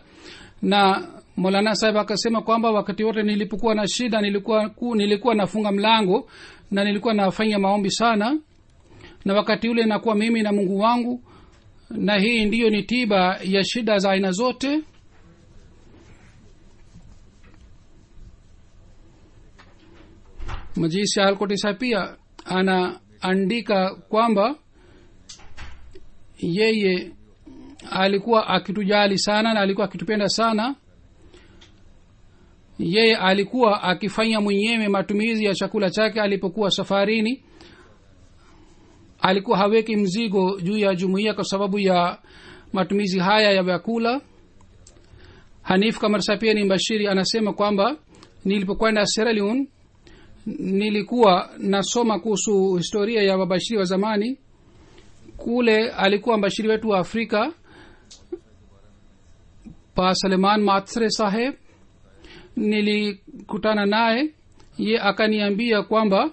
Na Maulana Sahib akasema kwamba wakati wote nilipokuwa na shida nilikuwa nafunga mlango na nilikuwa nafanya maombi sana, na wakati ule nakuwa mimi na Mungu wangu, na hii ndiyo ni tiba ya shida za aina zote. Majid Sialkoti Sahib pia anaandika kwamba yeye alikuwa akitujali sana na alikuwa akitupenda sana. Yeye alikuwa akifanya mwenyewe matumizi ya chakula chake alipokuwa safarini. Alikuwa haweki mzigo juu ya jumuiya kwa sababu ya matumizi haya ya vyakula. Hanif Kamar Sahib pia ni mbashiri. Anasema kwamba nilipokwenda Sierra Leone nilikuwa nasoma kuhusu historia ya wabashiri wa zamani. Kule alikuwa mbashiri wetu wa Afrika Pa Suleiman Matsre Saheb. Nilikutana naye, ye akaniambia kwamba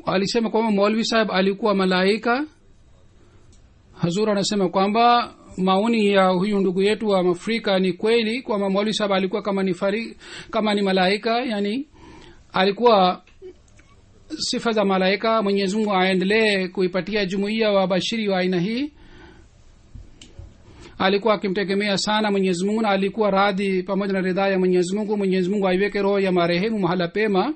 alisema kwamba Maulvi Saheb alikuwa malaika. Hazur anasema kwamba maoni ya huyu ndugu yetu wa Afrika ni kweli kwamba Maulvi Saheb alikuwa kama ni malaika, yani alikuwa sifa za malaika. Mwenyezi Mungu aendelee kuipatia jumuiya wa bashiri wa aina hii. Alikuwa akimtegemea sana Mwenyezi Mungu na alikuwa radhi pamoja na ridhaa ya Mwenyezi Mungu. Mwenyezi Mungu aiweke roho ya marehemu mahala pema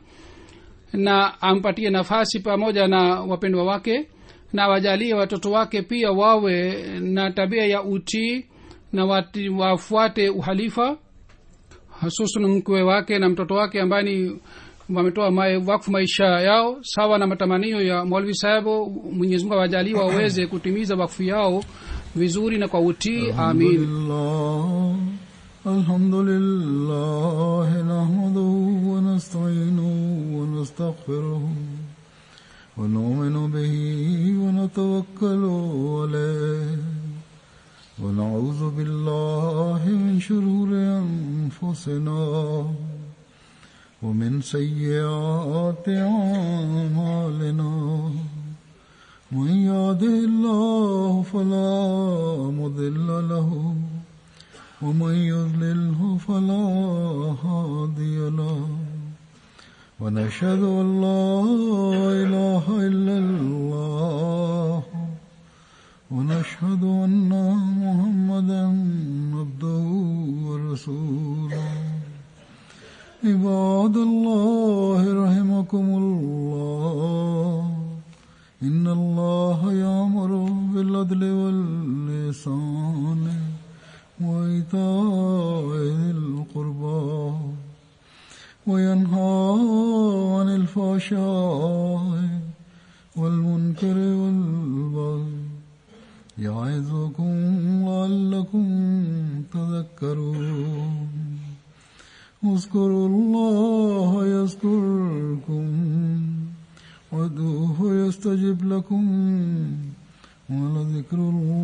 na ampatie nafasi pamoja na wapendwa wake, na wajalie watoto wake pia wawe na tabia ya utii na wafuate uhalifa, hususan mkwe wake na mtoto wake ambaye wametoa wakfu maisha yao sawa na matamanio ya Maulvi Sahib. Mwenyezi Mungu awajalie waweze kutimiza wakfu yao vizuri na kwa utii. Amin. Alhamdulillah nahmaduhu wa nasta'inuhu wa nastaghfiruh wa nu'minu bihi wa natawakkalu alayhi wa na'udhu billahi min shururi anfusina wa min sayyiati a'malina. من يهده الله فلا مضل له ومن يضلله فلا هادي له ونشهد أن لا إله إلا الله ونشهد أن محمدا عبده ورسوله عباد الله رحمكم الله إن الله يأمر بالعدل والإحسان وإيتاء ذي القربى وينهى عن الفحشاء والمنكر والبغي يعظكم لعلكم تذكرون اذكروا الله يذكركم وادعوه يستجب لكم ولذكر الله